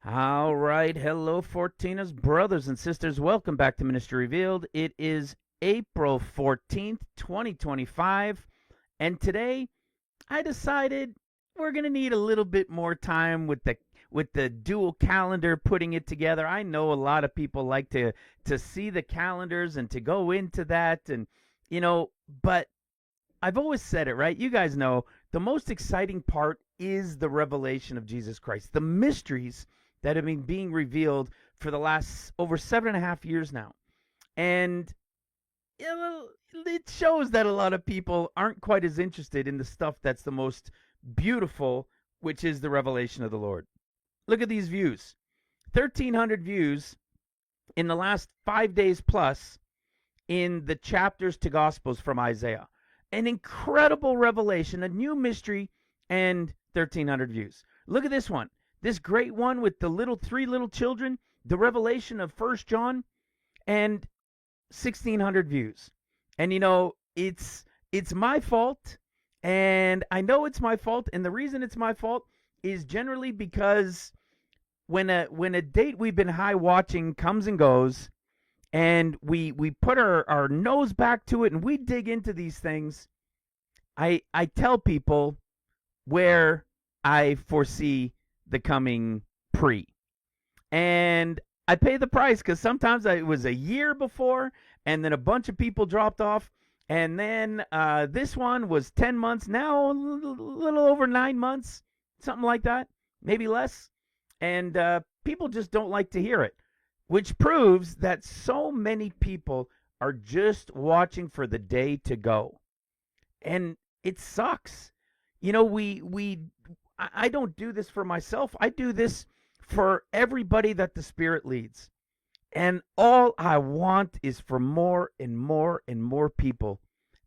All right. Hello, Fortina's brothers and sisters. Welcome back to Ministry Revealed. It is April 14th, 2025. And today I decided we're going to need a little bit more time with the dual calendar putting it together. I know a lot of people like to see the calendars and to go into that and you know, but I've always said it, right? You guys know the most exciting part is the revelation of Jesus Christ, the mysteries that have been being revealed for the last over 7.5 years now. And it shows that a lot of people aren't quite as interested in the stuff that's the most beautiful, which is the revelation of the Lord. Look at these views, 1,300 views in the last 5 days plus in the chapters to Gospels from Isaiah. An incredible revelation, a new mystery, and 1,300 views. Look at this one. This great one with the three little children, the revelation of First John, and 1,600 views. And it's my fault, and I know it's my fault, and the reason it's my fault is generally because when a date we've been high watching comes and goes, and we put our nose back to it and we dig into these things, I tell people where I foresee the coming pre. And I pay the price because sometimes it was a year before, and then a bunch of people dropped off. And then this one was 10 months, now a little over 9 months, something like that, maybe less. And people just don't like to hear it, which proves that so many people are just watching for the day to go. And it sucks. I don't do this for myself. I do this for everybody that the Spirit leads. And all I want is for more and more and more people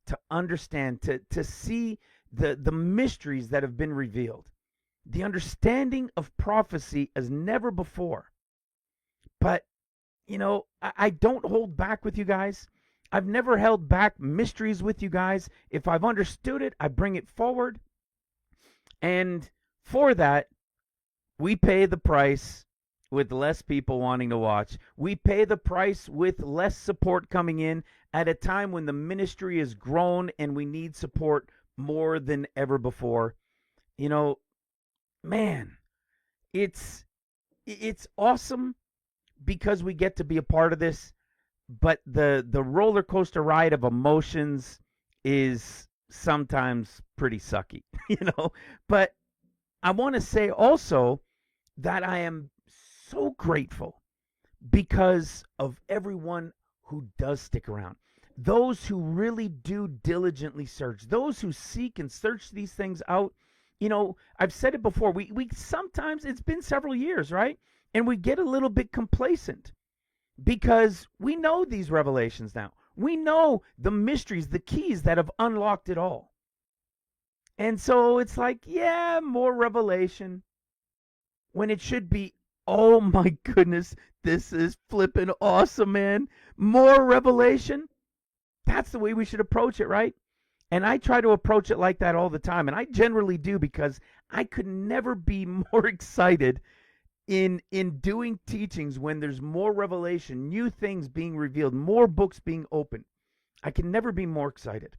to understand, to see the mysteries that have been revealed, the understanding of prophecy as never before. But, I don't hold back with you guys. I've never held back mysteries with you guys. If I've understood it, I bring it forward. And for that, we pay the price with less people wanting to watch. We pay the price with less support coming in at a time when the ministry has grown and we need support more than ever before. You know, man, it's awesome because we get to be a part of this, but the roller coaster ride of emotions is sometimes pretty sucky, But I want to say also that I am so grateful because of everyone who does stick around. Those who really do diligently search, those who seek and search these things out. I've said it before. We sometimes, it's been several years, right? And we get a little bit complacent because we know these revelations now. We know the mysteries, the keys that have unlocked it all. And so it's like, yeah, more revelation when it should be, oh my goodness, this is flipping awesome, man. More revelation. That's the way we should approach it, right? And I try to approach it like that all the time. And I generally do because I could never be more excited in doing teachings when there's more revelation, new things being revealed, more books being opened. I can never be more excited.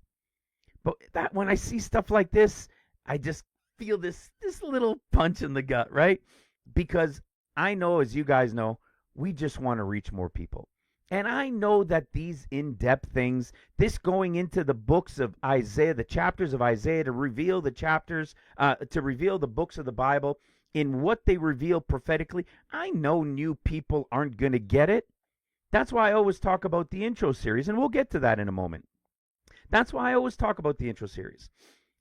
But that when I see stuff like this, I just feel this little punch in the gut, right? Because I know, as you guys know, we just want to reach more people. And I know that these in-depth things, this going into the books of Isaiah, the chapters of Isaiah to reveal the chapters, to reveal the books of the Bible in what they reveal prophetically, I know new people aren't going to get it. That's why I always talk about the intro series, and we'll get to that in a moment. That's why I always talk about the intro series.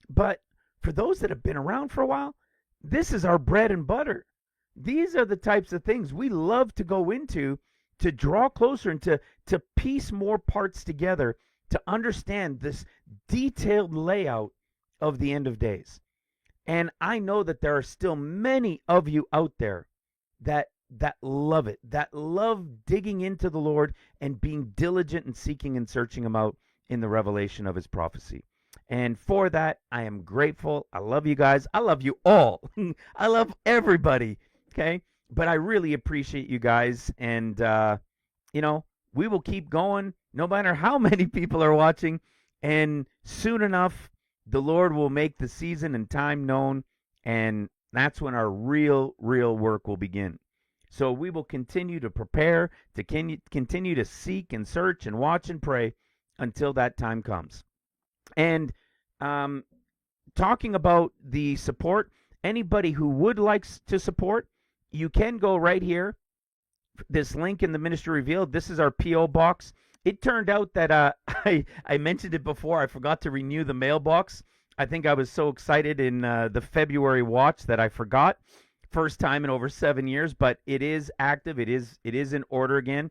But for those that have been around for a while, this is our bread and butter. These are the types of things we love to go into to draw closer and to piece more parts together to understand this detailed layout of the end of days. And I know that there are still many of you out there that love it, that love digging into the Lord and being diligent and seeking and searching him out in the revelation of his prophecy. And for that, I am grateful. I love you guys. I love you all. I love everybody. Okay. But I really appreciate you guys, and you know, we will keep going no matter how many people are watching, and soon enough the Lord will make the season and time known, and that's when our real work will begin. So we will continue to prepare, to continue to seek and search and watch and pray until that time comes. And um, talking about the support, anybody who would like to support, you can go right here, this link in the Ministry Revealed. This is our P.O. box. It turned out that I mentioned it before. I forgot to renew the mailbox. I think I was so excited in the February watch that I forgot. First time in over 7 years, but it is active. It is in order again.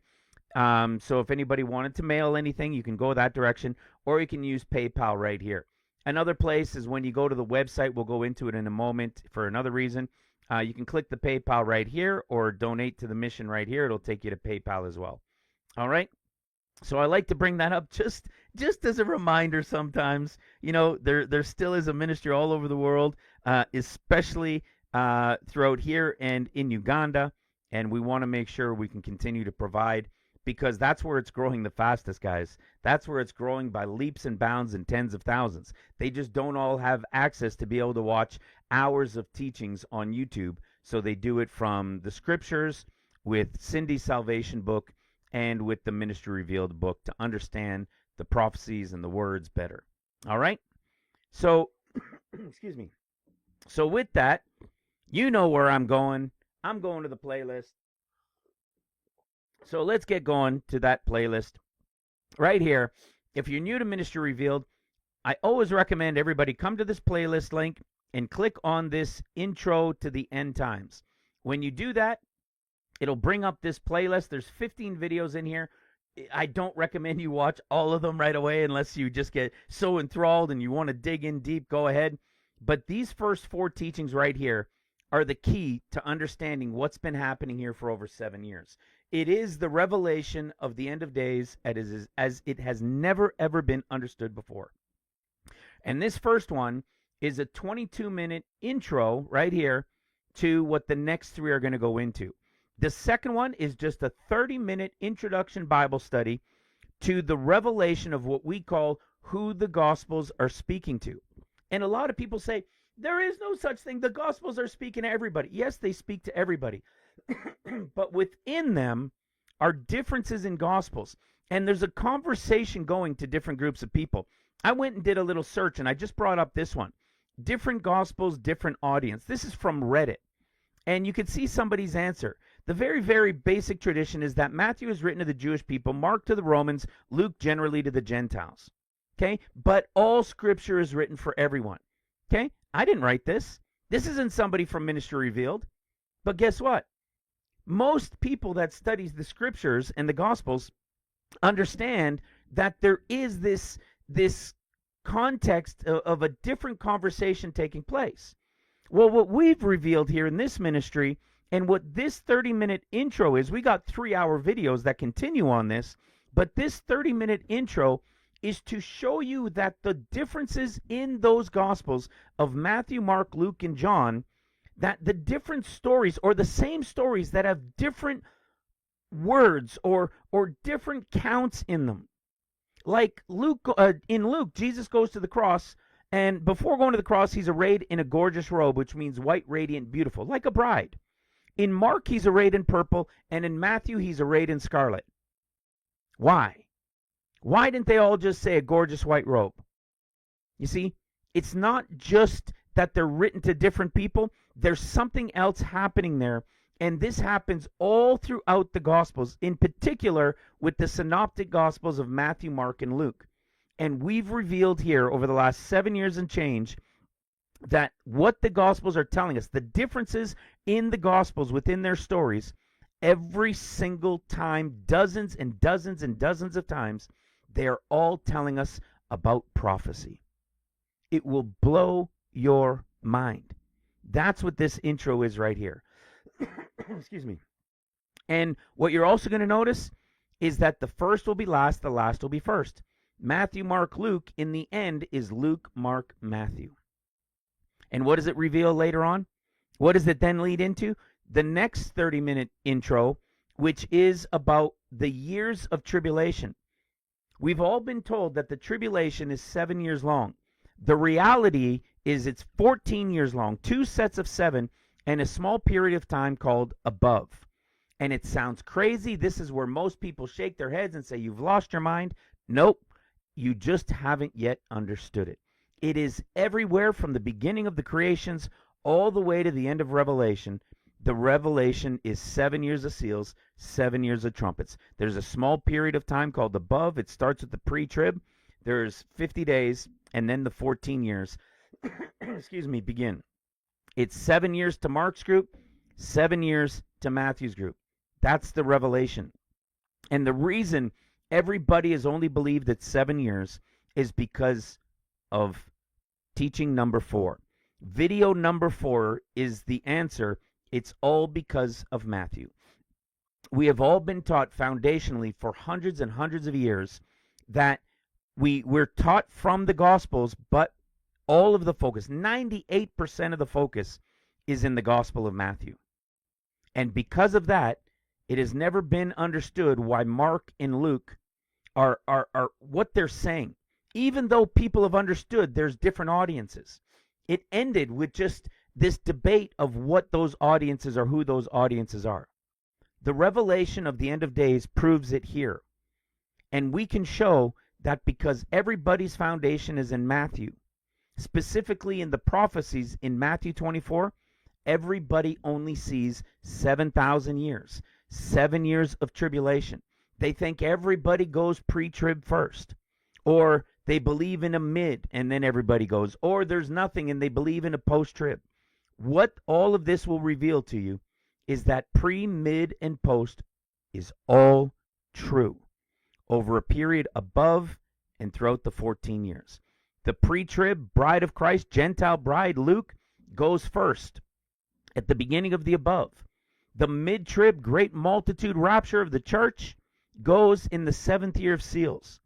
So if anybody wanted to mail anything, you can go that direction, or you can use PayPal right here. Another place is when you go to the website. We'll go into it in a moment for another reason. You can click the PayPal right here, or donate to the mission right here. It'll take you to PayPal as well. All right. So I like to bring that up just as a reminder. Sometimes, there still is a ministry all over the world, especially throughout here and in Uganda, and we want to make sure we can continue to provide, because that's where it's growing the fastest, guys. That's where it's growing by leaps and bounds and tens of thousands. They just don't all have access to be able to watch hours of teachings on YouTube, so they do it from the scriptures with Cindy's Salvation book and with the Ministry Revealed book to understand the prophecies and the words better. All right? So, excuse me. So with that, you know where I'm going. I'm going to the playlist. So let's get going to that playlist right here. If you're new to Ministry Revealed, I always recommend everybody come to this playlist link and click on this intro to the end times. When you do that, it'll bring up this playlist. There's 15 videos in here. I don't recommend you watch all of them right away unless you just get so enthralled and you want to dig in deep. Go ahead. But these first 4 teachings right here are the key to understanding what's been happening here for over 7 years. It is the revelation of the end of days as it has never, ever been understood before. And this first one is a 22-minute intro right here to what the next 3 are going to go into. The second one is just a 30-minute introduction Bible study to the revelation of what we call who the Gospels are speaking to. And a lot of people say, there is no such thing. The Gospels are speaking to everybody. Yes, they speak to everybody. But within them are differences in Gospels. And there's a conversation going to different groups of people. I went and did a little search, and I just brought up this one. Different Gospels, different audience. This is from Reddit. And you can see somebody's answer. The very, very basic tradition is that Matthew is written to the Jewish people, Mark to the Romans, Luke generally to the Gentiles. Okay? But all Scripture is written for everyone. Okay? I didn't write this. This isn't somebody from Ministry Revealed. But guess what? Most people that studies the Scriptures and the Gospels understand that there is this context of a different conversation taking place. Well, what we've revealed here in this ministry, and what this 30-minute intro is, we got 3-hour videos that continue on this, but this 30-minute intro is to show you that the differences in those Gospels of Matthew, Mark, Luke, and John, that the different stories, or the same stories that have different words or different counts in them. Like in Luke, Jesus goes to the cross, and before going to the cross, he's arrayed in a gorgeous robe, which means white, radiant, beautiful, like a bride. In Mark, he's arrayed in purple, and in Matthew, he's arrayed in scarlet. Why? Why didn't they all just say a gorgeous white robe? You see, it's not just that they're written to different people. There's something else happening there, and this happens all throughout the Gospels, in particular with the synoptic Gospels of Matthew, Mark, and Luke. And we've revealed here over the last 7 years and change that what the Gospels are telling us, the differences in the Gospels within their stories, every single time, dozens and dozens and dozens of times, they are all telling us about prophecy. It will blow your mind. That's what this intro is right here. Excuse me. And what you're also going to notice is that the first will be last, the last will be first. Matthew, Mark, Luke, in the end, is Luke, Mark, Matthew. And what does it reveal later on? What does it then lead into? the next 30-minute intro, which is about the years of tribulation. We've all been told that the tribulation is 7 years long. The reality is it's 14 years long, 2 sets of 7, and a small period of time called above. And it sounds crazy. This is where most people shake their heads and say, you've lost your mind. Nope, you just haven't yet understood it. It is everywhere from the beginning of the creations all the way to the end of Revelation. The revelation is 7 years of seals, 7 years of trumpets. There's a small period of time called above. It starts with the pre-trib. There's 50 days, and then the 14 years, begin. It's 7 years to Mark's group, 7 years to Matthew's group. That's the revelation. And the reason everybody has only believed it's 7 years is because of teaching number 4. Video number 4 is the answer. It's all because of Matthew. We have all been taught foundationally for hundreds and hundreds of years that we're taught from the Gospels, but all of the focus, 98% of the focus, is in the Gospel of Matthew. And because of that, it has never been understood why Mark and Luke are what they're saying. Even though people have understood there's different audiences. It ended with just this debate of what those audiences are, who those audiences are. The revelation of the end of days proves it here. And we can show that because everybody's foundation is in Matthew, specifically in the prophecies in Matthew 24, everybody only sees 7,000 years, 7 years of tribulation. They think everybody goes pre-trib first, or they believe in a mid and then everybody goes, or there's nothing and they believe in a post-trib. What all of this will reveal to you is that pre, mid, and post is all true over a period above and throughout the 14 years. The pre-trib bride of Christ, Gentile bride, Luke, goes first at the beginning of the above. The mid-trib great multitude rapture of the church goes in the 7th year of seals.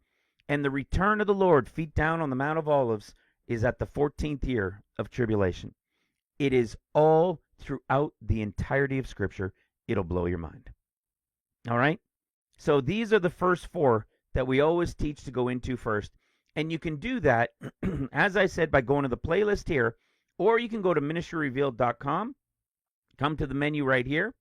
And the return of the Lord, feet down on the Mount of Olives, is at the 14th year of tribulation. It is all throughout the entirety of Scripture. It'll blow your mind. All right? So these are the first 4 that we always teach to go into first. And you can do that, as I said, by going to the playlist here, or you can go to ministryrevealed.com, come to the menu right here.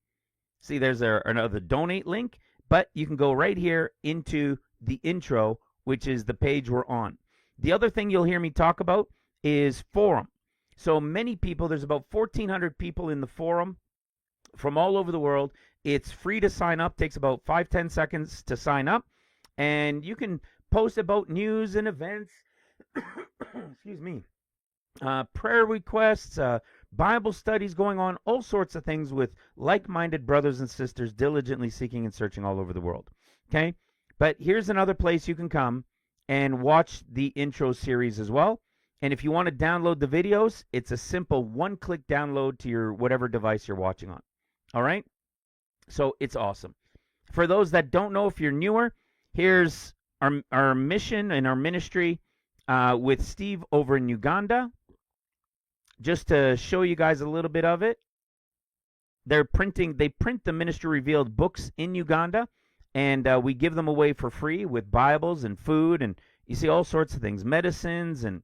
See, there's another donate link, but you can go right here into the intro, which is the page we're on. The other thing you'll hear me talk about is forum. So many people, there's about 1,400 people in the forum from all over the world. It's free to sign up, takes about 5-10 seconds to sign up, and you can post about news and events, prayer requests, Bible studies going on, all sorts of things with like-minded brothers and sisters diligently seeking and searching all over the world. Okay? But here's another place you can come and watch the intro series as well. And if you want to download the videos, it's a simple one-click download to your whatever device you're watching on. All right? So it's awesome. For those that don't know, if you're newer, here's our mission and our ministry with Steve over in Uganda. Just to show you guys a little bit of it. They print the Ministry Revealed books in Uganda, and we give them away for free with Bibles and food, and you see all sorts of things, medicines and,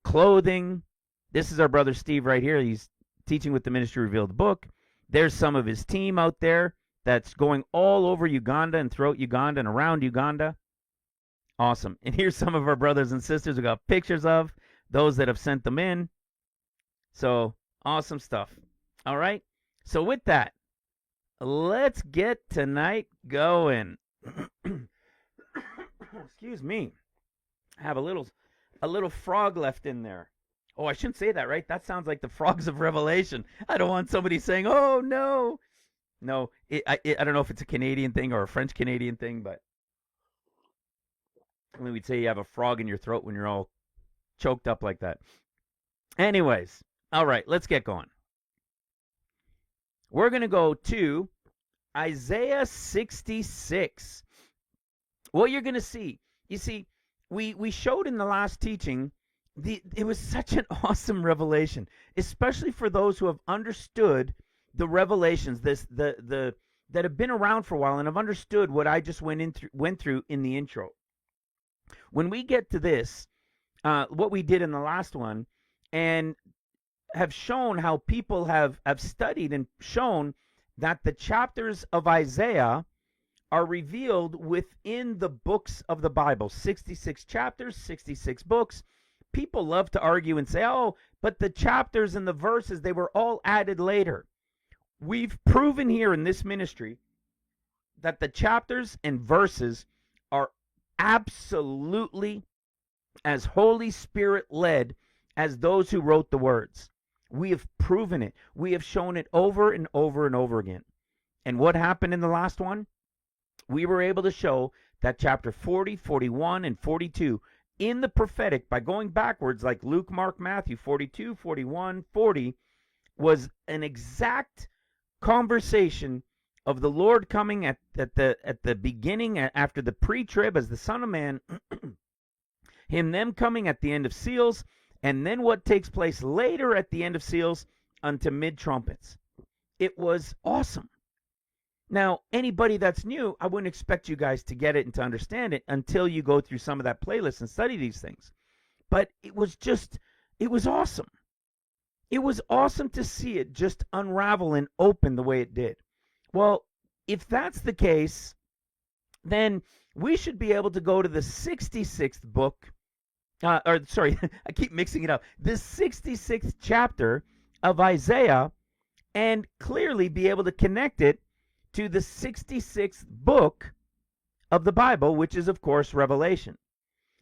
clothing. This is our brother Steve right here. He's teaching with the Ministry Revealed book. There's some of his team out there that's going all over Uganda and throughout Uganda and around Uganda. Awesome. And here's some of our brothers and sisters we got pictures of, those that have sent them in. So, awesome stuff. All right? So with that, let's get tonight going. Excuse me. I have a little frog left in there. Oh, I shouldn't say that, right? That sounds like the frogs of Revelation. I don't want somebody saying, "Oh, no." No, I don't know if it's a Canadian thing or a French-Canadian thing, but we'd say you have a frog in your throat when you're all choked up like that. Anyways, all right, let's get going. We're going to go to Isaiah 66. What you're going to see, you see, we showed in the last teaching, it was such an awesome revelation, especially for those who have understood the revelations, the that have been around for a while and have understood what I just went through in the intro. When we get to this, what we did in the last one, and have shown how people have studied and shown that the chapters of Isaiah are revealed within the books of the Bible. 66 chapters, 66 books. People love to argue and say, oh, but the chapters and the verses, they were all added later. We've proven here in this ministry that the chapters and verses are absolutely as Holy Spirit led as those who wrote the words. We have proven it. We have shown it over and over and over again. And what happened in the last one? We were able to show that chapter 40, 41, and 42 in the prophetic, by going backwards like Luke, Mark, Matthew, 42, 41, 40, was an exact conversation of the Lord coming at the beginning, after the pre-trib as the Son of Man, them coming at the end of seals, and then what takes place later at the end of seals unto mid-trumpets. It was awesome. Now, anybody that's new, I wouldn't expect you guys to get it and to understand it until you go through some of that playlist and study these things. But it was awesome. It was awesome to see it just unravel and open the way it did. Well, if that's the case, then we should be able to go to the 66th book, I keep mixing it up, the 66th chapter of Isaiah, and clearly be able to connect it to the 66th book of the Bible, which is, of course, Revelation.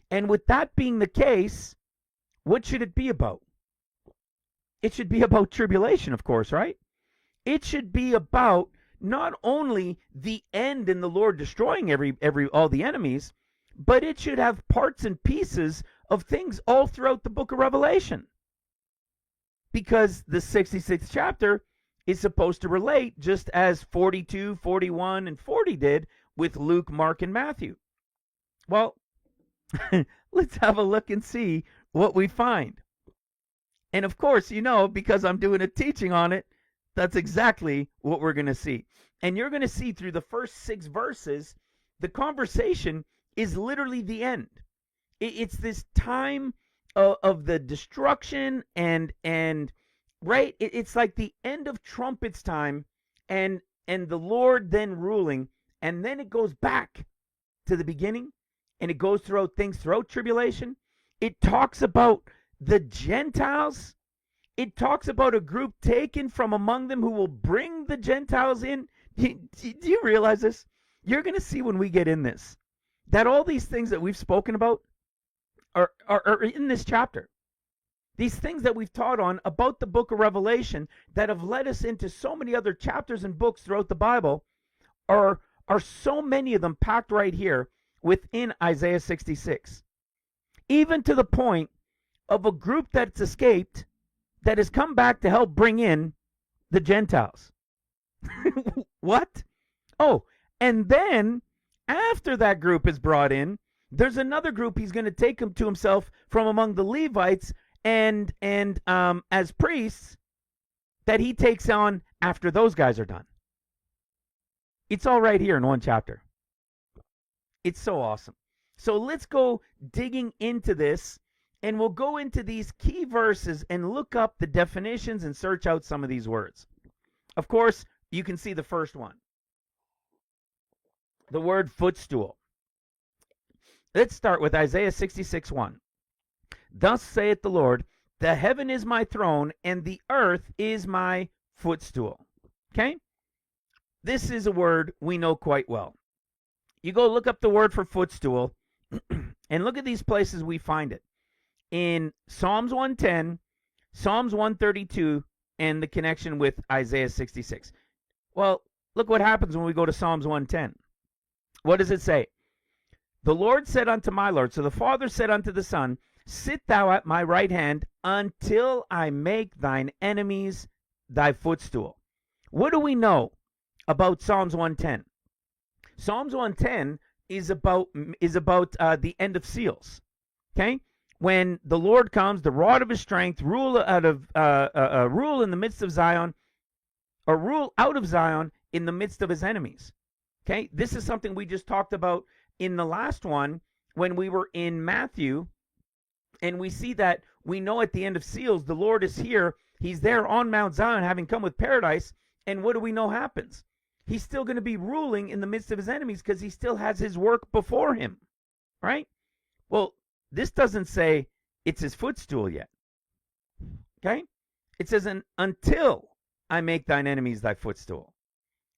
And with that being the case, what should it be about? It should be about tribulation, of course, right? It should be about not only the end and the Lord destroying all the enemies, but it should have parts and pieces of things all throughout the book of Revelation. Because the 66th chapter is supposed to relate just as 42, 41, and 40 did with Luke, Mark, and Matthew. Well, let's have a look and see what we find. And of course, because I'm doing a teaching on it, that's exactly what we're going to see. And you're going to see through the first 6 verses, the conversation is literally the end. It's this time of the destruction and right? It's like the end of trumpets time, and the Lord then ruling, and then it goes back to the beginning, and it goes throughout tribulation. It talks about the Gentiles. It talks about a group taken from among them who will bring the Gentiles in. Do you realize this? You're going to see when we get in this, that all these things that we've spoken about are in this chapter. These things that we've taught on about the book of Revelation that have led us into so many other chapters and books throughout the Bible are so many of them packed right here within Isaiah 66. Even to the point of a group that's escaped that has come back to help bring in the Gentiles. What? Oh, and then after that group is brought in, there's another group he's going to take him to himself from among the Levites and as priests that he takes on after those guys are done. It's all right here in one chapter. It's so awesome. So let's go digging into this, and we'll go into these key verses and look up the definitions and search out some of these words. Of course, you can see the first one. The word footstool. Let's start with Isaiah 66:1. Thus saith the Lord, the heaven is my throne, and the earth is my footstool. Okay? This is a word we know quite well. You go look up the word for footstool, and look at these places we find it. In Psalms 110, Psalms 132, and the connection with Isaiah 66. Well, look what happens when we go to Psalms 110. What does it say? The Lord said unto my Lord, so the Father said unto the Son, sit thou at my right hand until I make thine enemies thy footstool. What do we know about Psalms 110? Psalms 110 is about the end of seals. Okay? When the Lord comes, the rod of his strength, rule in the midst of Zion, or rule out of Zion in the midst of his enemies. Okay, this is something we just talked about in the last one when we were in Matthew, and we see that we know at the end of seals, the Lord is here. He's there on Mount Zion, having come with paradise. And what do we know happens? He's still going to be ruling in the midst of his enemies because he still has his work before him, right? Well, this doesn't say it's his footstool yet, okay? It says, until I make thine enemies thy footstool.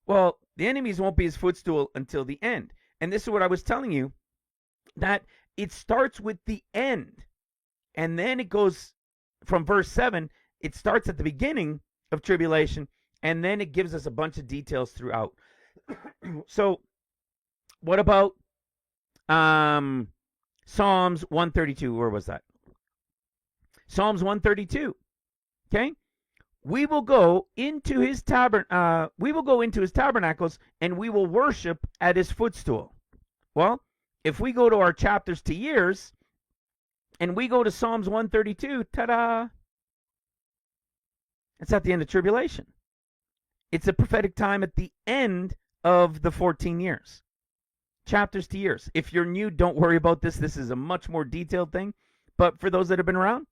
Well, the enemies won't be his footstool until the end. And this is what I was telling you, that it starts with the end. And then it goes from verse 7, it starts at the beginning of tribulation, and then it gives us a bunch of details throughout. So, what about Psalms 132? Where was that? Psalms 132. Okay? We will go into his tabernacles, and we will worship at his footstool. Well, if we go to our chapters to years, and we go to Psalms 132, ta-da! It's at the end of tribulation. It's a prophetic time at the end of the 14 years. Chapters to years. If you're new, don't worry about this. This is a much more detailed thing. But for those that have been around,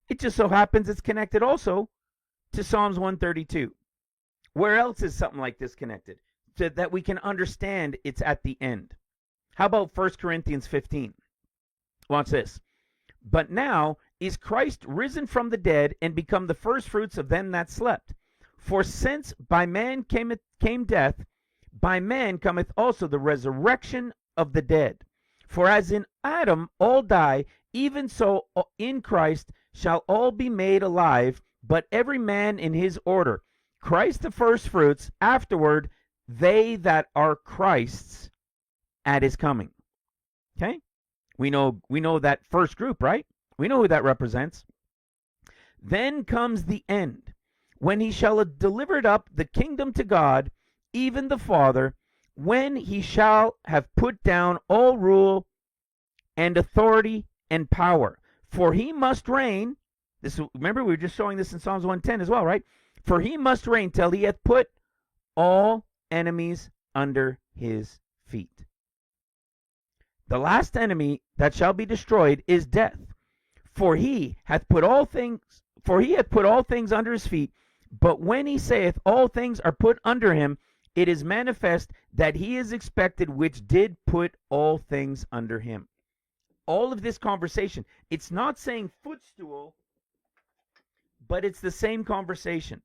it just so happens it's connected also to Psalms 132. Where else is something like this connected? So that we can understand it's at the end. How about 1 Corinthians 15? Watch this. But now is Christ risen from the dead and become the firstfruits of them that slept. For since by man came death, by man cometh also the resurrection of the dead. For as in Adam all die, even so in Christ shall all be made alive, but every man in his order. Christ the firstfruits, afterward they that are Christ's at his coming. Okay? We know that first group, right? We know who that represents. Then comes the end, when he shall have delivered up the kingdom to God, even the Father, when he shall have put down all rule and authority and power. For he must reign. Remember, we were just showing this in Psalms 110 as well, right? For he must reign till he hath put all enemies under his feet. The last enemy that shall be destroyed is death. For he hath put all things under his feet. But when he saith all things are put under him, it is manifest that he is expected which did put all things under him. All of this conversation, it's not saying footstool, but it's the same conversation.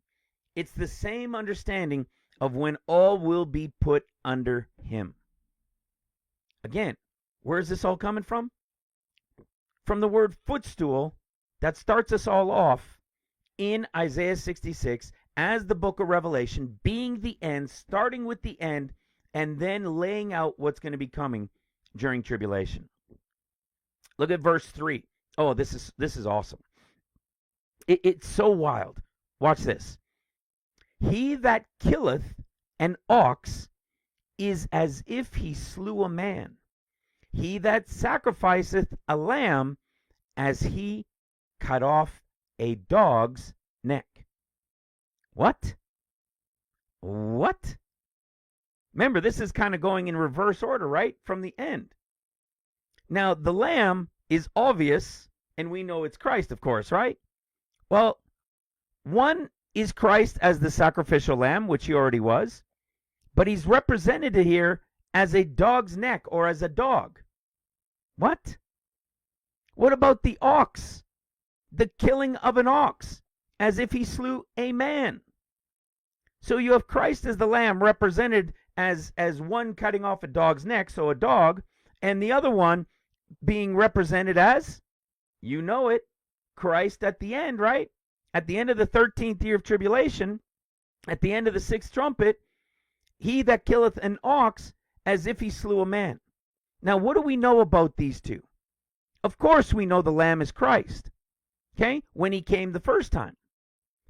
It's the same understanding of when all will be put under him. Again, where is this all coming from? From the word footstool that starts us all off in Isaiah 66 as the book of Revelation, being the end, starting with the end, and then laying out what's going to be coming during tribulation. Look at verse 3. Oh, this is awesome. It's so wild. Watch this. He that killeth an ox is as if he slew a man. He that sacrificeth a lamb, as he cut off a dog's neck. What? What? Remember, this is kind of going in reverse order, right? From the end. Now, the lamb is obvious, and we know it's Christ, of course, right? Well, one is Christ as the sacrificial lamb, which he already was, but he's represented here as a dog's neck or as a dog. What? What about the ox? The killing of an ox, as if he slew a man. So you have Christ as the lamb represented as one cutting off a dog's neck, so a dog, and the other one being represented as, you know it, Christ at the end, right? At the end of the 13th year of tribulation, at the end of the 6th trumpet, he that killeth an ox, as if he slew a man. Now, what do we know about these two? Of course, we know the lamb is Christ. Okay? When he came the first time,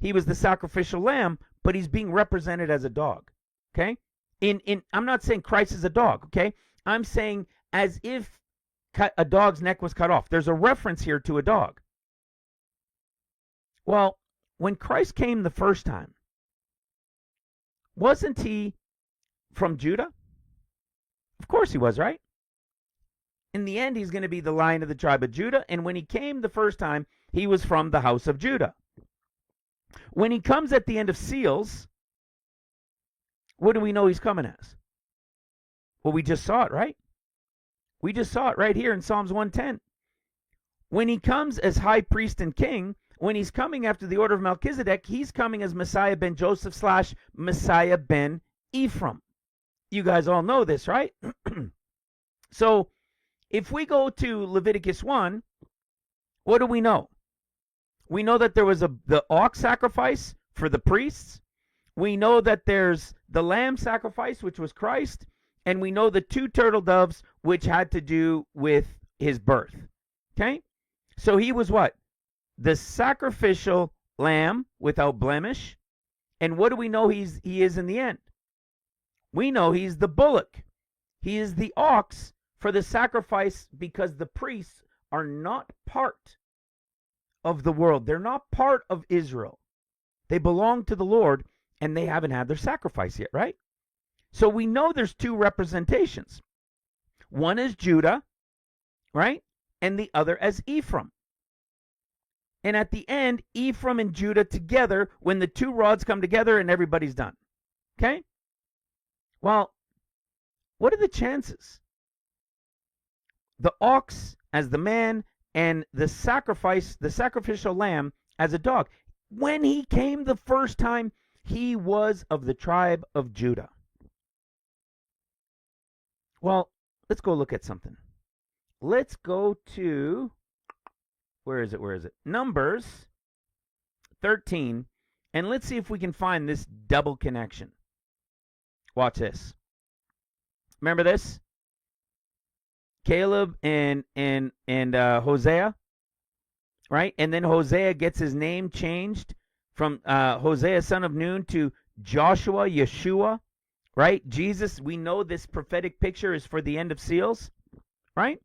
he was the sacrificial lamb, but he's being represented as a dog. Okay? I'm not saying Christ is a dog. Okay? I'm saying as if a dog's neck was cut off. There's a reference here to a dog. Well, when Christ came the first time, Wasn't he from Judah? Of course he was, right? In the end, he's going to be the Lion of the tribe of Judah. And when he came the first time, he was from the house of Judah. When he comes at the end of seals, what do we know he's coming as? Well, we just saw it, right? We just saw it right here in Psalms 110. When he comes as high priest and king, when he's coming after the order of Melchizedek, he's coming as Messiah ben Joseph / Messiah ben Ephraim. You guys all know this, right? So if we go to Leviticus 1, what do we know? We know that there was the ox sacrifice for the priests. We know that there's the lamb sacrifice, which was Christ. And we know the 2 turtle doves, which had to do with his birth. Okay? So he was what? The sacrificial lamb without blemish. And what do we know he is in the end? We know he's the bullock. He is the ox for the sacrifice, because the priests are not part of the world. They're not part of Israel. They belong to the Lord, and they haven't had their sacrifice yet, right? So we know there's 2 representations. One is Judah, right? And the other as Ephraim. And at the end, Ephraim and Judah together, when the 2 rods come together and everybody's done. Okay? Well, what are the chances? The ox as the man, and the sacrificial lamb as a dog. When he came the first time, he was of the tribe of Judah. Well, let's go look at something. Let's go to, where is it? Numbers 13, and let's see if we can find this double connection. Watch this. Remember this? Caleb and Hosea, right? And then Hosea gets his name changed from Hosea, son of Nun, to Joshua, Yeshua, right? Jesus, we know this prophetic picture is for the end of seals, right?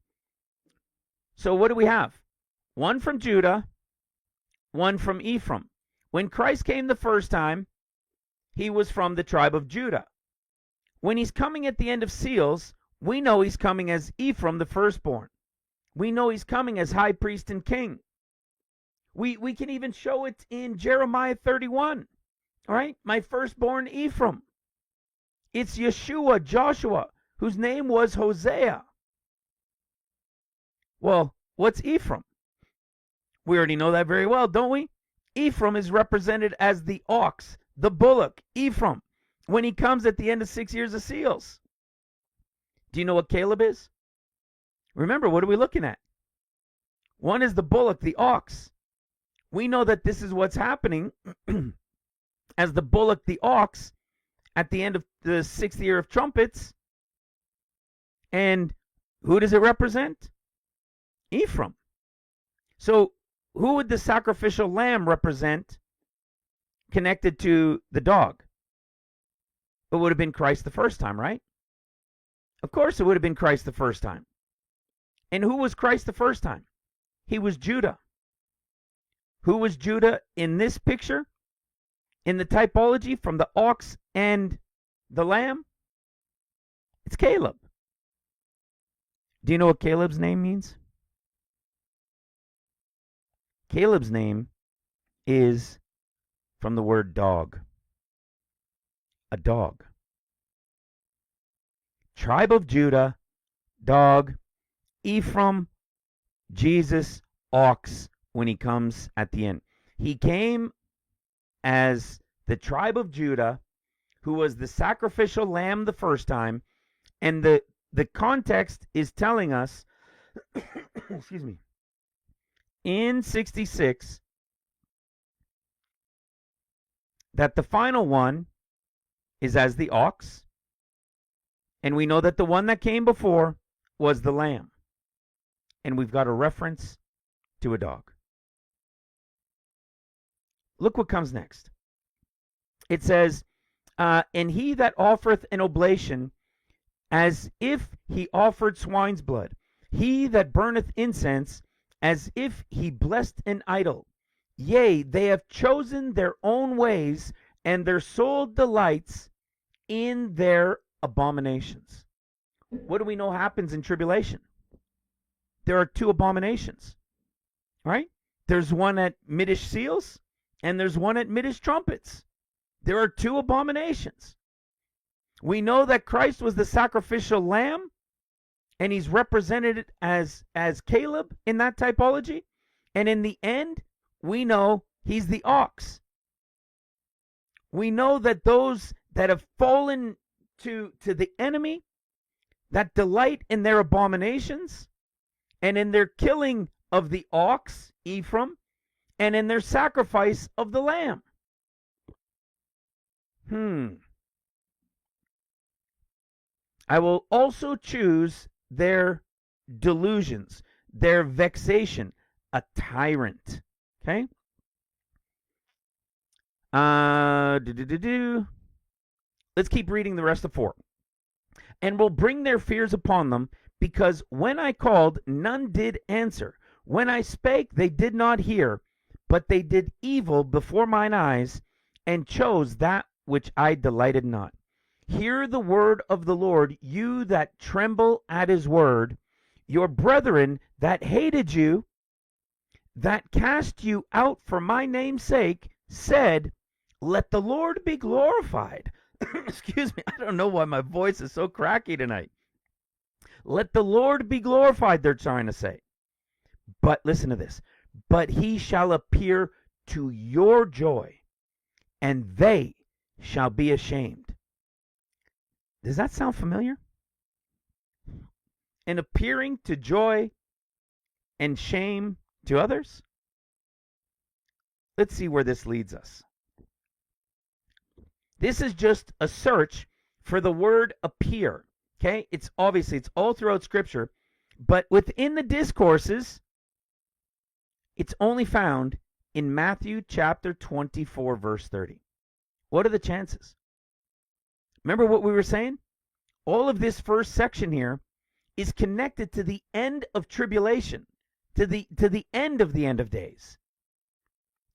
So what do we have? One from Judah, one from Ephraim. When Christ came the first time, he was from the tribe of Judah. When he's coming at the end of seals, we know he's coming as Ephraim, the firstborn. We know he's coming as high priest and king. We can even show it in Jeremiah 31. All right? My firstborn Ephraim. It's Yeshua, Joshua, whose name was Hosea. Well, what's Ephraim? We already know that very well, don't we? Ephraim is represented as the ox, the bullock, Ephraim, when he comes at the end of 6 years of seals. Do you know what Caleb is? Remember, what are we looking at? One is the bullock, the ox. We know that this is what's happening as the bullock, the ox, at the end of the 6th year of trumpets. And who does it represent? Ephraim. So who would the sacrificial lamb represent connected to the dog? It would have been Christ the first time, right? Of course it would have been Christ the first time. And who was Christ the first time? He was Judah. Who was Judah in this picture? In the typology from the ox and the lamb? It's Caleb. Do you know what Caleb's name means? Caleb's name is from the word dog. A dog. Tribe of Judah, dog. Ephraim, Jesus, ox, when he comes at the end. He came as the tribe of Judah, who was the sacrificial lamb the first time, and the context is telling us, excuse me, in 66, that the final one is as the ox, and we know that the one that came before was the lamb. And we've got a reference to a dog. Look what comes next. It says, and he that offereth an oblation, as if he offered swine's blood, he that burneth incense, as if he blessed an idol. Yea, they have chosen their own ways, and their soul delights in their abominations. What do we know happens in tribulation? There are two abominations, right? There's one at Midish seals, and there's one at Midish trumpets. There are two abominations. We know that Christ was the sacrificial lamb, and he's represented as Caleb in that typology. And in the end, we know he's the ox. We know that those that have fallen to the enemy, that delight in their abominations, and in their killing of the ox, Ephraim, and in their sacrifice of the lamb. I will also choose their delusions, their vexation, a tyrant. Okay? Let's keep reading the rest of 4. And will bring their fears upon them, because when I called, none did answer. When I spake, they did not hear, but they did evil before mine eyes, and chose that which I delighted not. Hear the word of the Lord, you that tremble at his word. Your brethren that hated you, that cast you out for my name's sake, said, let the Lord be glorified. Excuse me, I don't know why my voice is so cracky tonight. Let the Lord be glorified, they're trying to say. But listen to this. But he shall appear to your joy, and they shall be ashamed. Does that sound familiar? And appearing to joy and shame to others? Let's see where this leads us. This is just a search for the word appear. Okay? It's all throughout Scripture, but within the discourses, it's only found in Matthew chapter 24, verse 30. What are the chances? Remember what we were saying? All of this first section here is connected to the end of tribulation, to the end of days.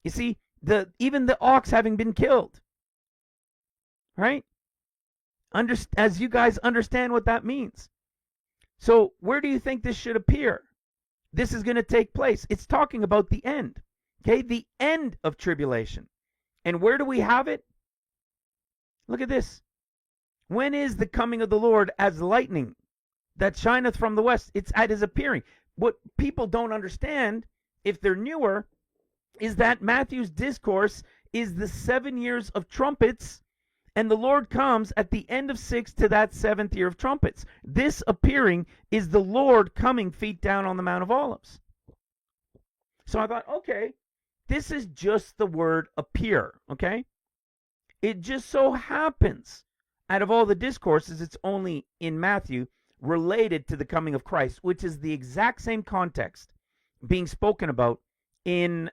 You see, even the ox having been killed. Right? As you guys understand what that means. So where do you think this should appear? This is going to take place. It's talking about the end. Okay? The end of tribulation. And where do we have it? Look at this. When is the coming of the Lord as lightning that shineth from the west? It's at his appearing. What people don't understand, if they're newer, is that Matthew's discourse is the 7 years of trumpets, and the Lord comes at the end of 6 to that 7th year of trumpets. This appearing is the Lord coming feet down on the Mount of Olives. So I thought, okay, this is just the word appear, okay? It just so happens, out of all the discourses, it's only in Matthew related to the coming of Christ, which is the exact same context being spoken about in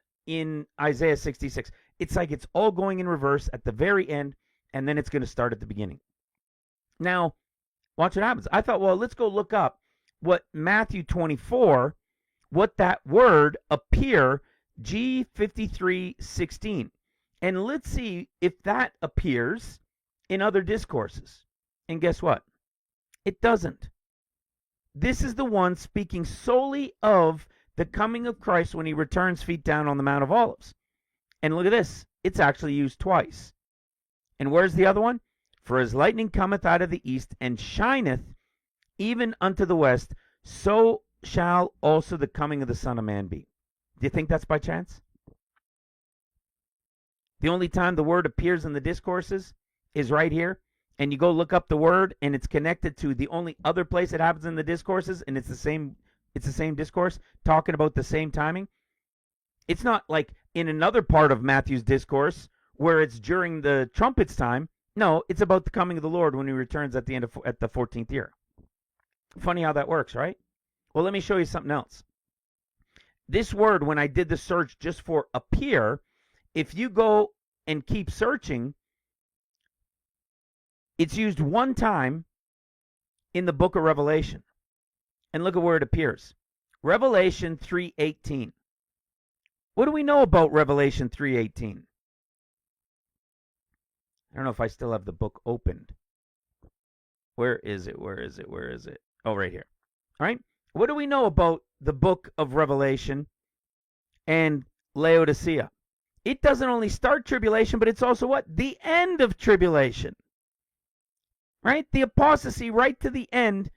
Isaiah 66. It's like it's all going in reverse at the very end, and then it's going to start at the beginning. Now, watch what happens. I thought, well, let's go look up what Matthew 24, what that word appear, G53:16. And let's see if that appears in other discourses. And guess what? It doesn't. This is the one speaking solely of the coming of Christ when he returns feet down on the Mount of Olives. And look at this. It's actually used twice. And where's the other one? For as lightning cometh out of the east, and shineth even unto the west, so shall also the coming of the Son of Man be. Do you think that's by chance? The only time the word appears in the discourses is right here. And you go look up the word, and it's connected to the only other place it happens in the discourses, and it's the same discourse, talking about the same timing. It's not like in another part of Matthew's discourse where it's during the trumpets time. No, it's about the coming of the Lord when he returns at the 14th year. Funny how that works, right? Well, let me show you something else. This word, when I did the search just for appear, if you go and keep searching, it's used one time in the book of Revelation. And look at where it appears. Revelation 3:18. What do we know about Revelation 3:18? I don't know if I still have the book opened. Where is it? Where is it? Where is it? Oh, right here. All right. What do we know about the book of Revelation and Laodicea? It doesn't only start tribulation, but it's also what? The end of tribulation. Right? The apostasy right to the end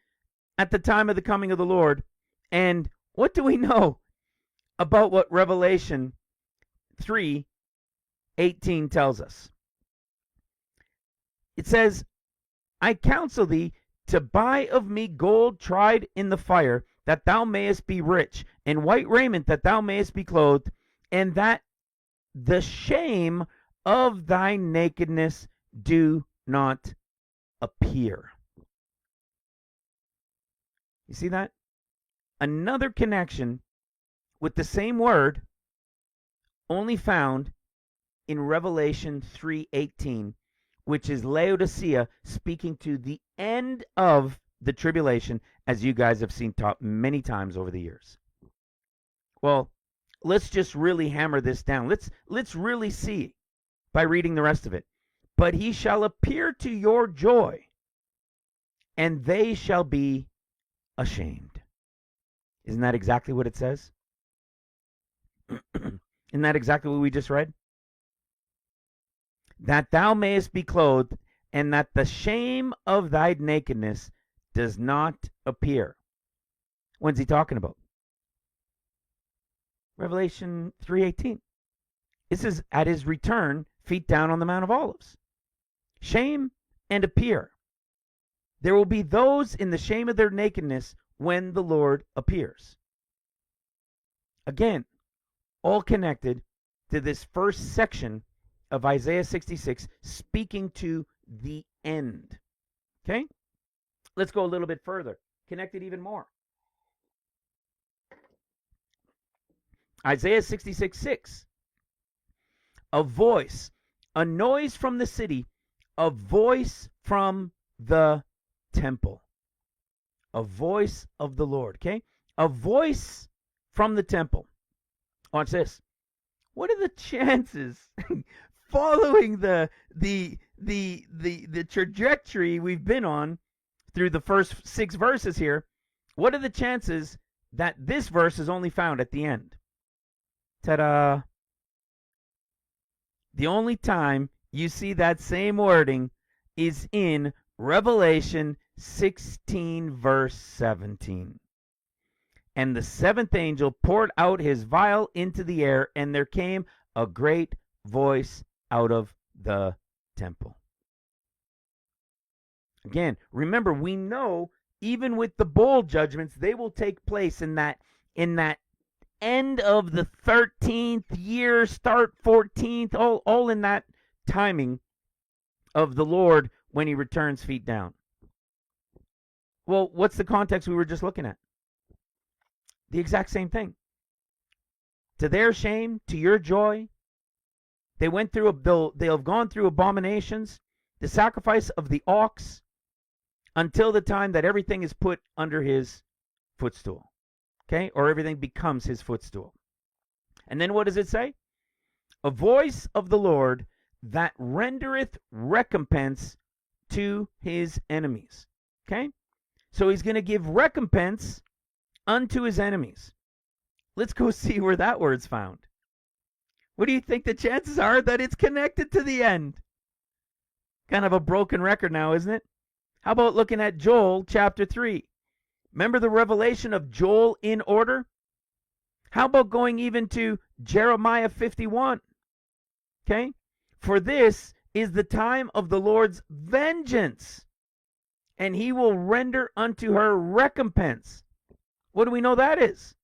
at the time of the coming of the Lord. And what do we know about what Revelation 3:18 tells us? It says, I counsel thee to buy of me gold tried in the fire, that thou mayest be rich, and white raiment, that thou mayest be clothed, and that the shame of thy nakedness do not appear. You see that? Another connection with the same word, only found in Revelation 3:18, which is Laodicea speaking to the end of the tribulation, as you guys have seen taught many times over the years. Well, let's just really hammer this down. Let's really see by reading the rest of it. But he shall appear to your joy, and they shall be ashamed. Isn't that exactly what it says? Isn't that exactly what we just read? That thou mayest be clothed, and that the shame of thy nakedness does not appear. When's he talking about? Revelation 3:18. This is at his return, feet down on the Mount of Olives. Shame and appear. There will be those in the shame of their nakedness when the Lord appears. Again, all connected to this first section of Isaiah 66, speaking to the end. Okay? Let's go a little bit further. Connected even more. Isaiah 66:6. A voice, a noise from the city, a voice from the temple. A voice of the Lord, okay? A voice from the temple. Watch this. What are the chances, following the trajectory we've been on through the first 6 verses here, what are the chances that this verse is only found at the end? Ta-da! The only time you see that same wording is in Revelation 16, verse 17. And the 7th angel poured out his vial into the air, and there came a great voice out of the temple. Again, remember, we know even with the bowl judgments, they will take place in that end of the 13th year, start 14th, all in that timing of the Lord when he returns feet down. Well, what's the context we were just looking at? The exact same thing. To their shame, to your joy, they have gone through abominations, the sacrifice of the ox, until the time that everything is put under his footstool. Okay? Or everything becomes his footstool. And then what does it say? A voice of the Lord that rendereth recompense to his enemies. Okay? So he's going to give recompense unto his enemies. Let's go see where that word's found. What do you think the chances are that it's connected to the end? Kind of a broken record now, isn't it? How about looking at Joel chapter 3? Remember the revelation of Joel in order? How about going even to Jeremiah 51? Okay? For this is the time of the Lord's vengeance, and he will render unto her recompense. What do we know that is?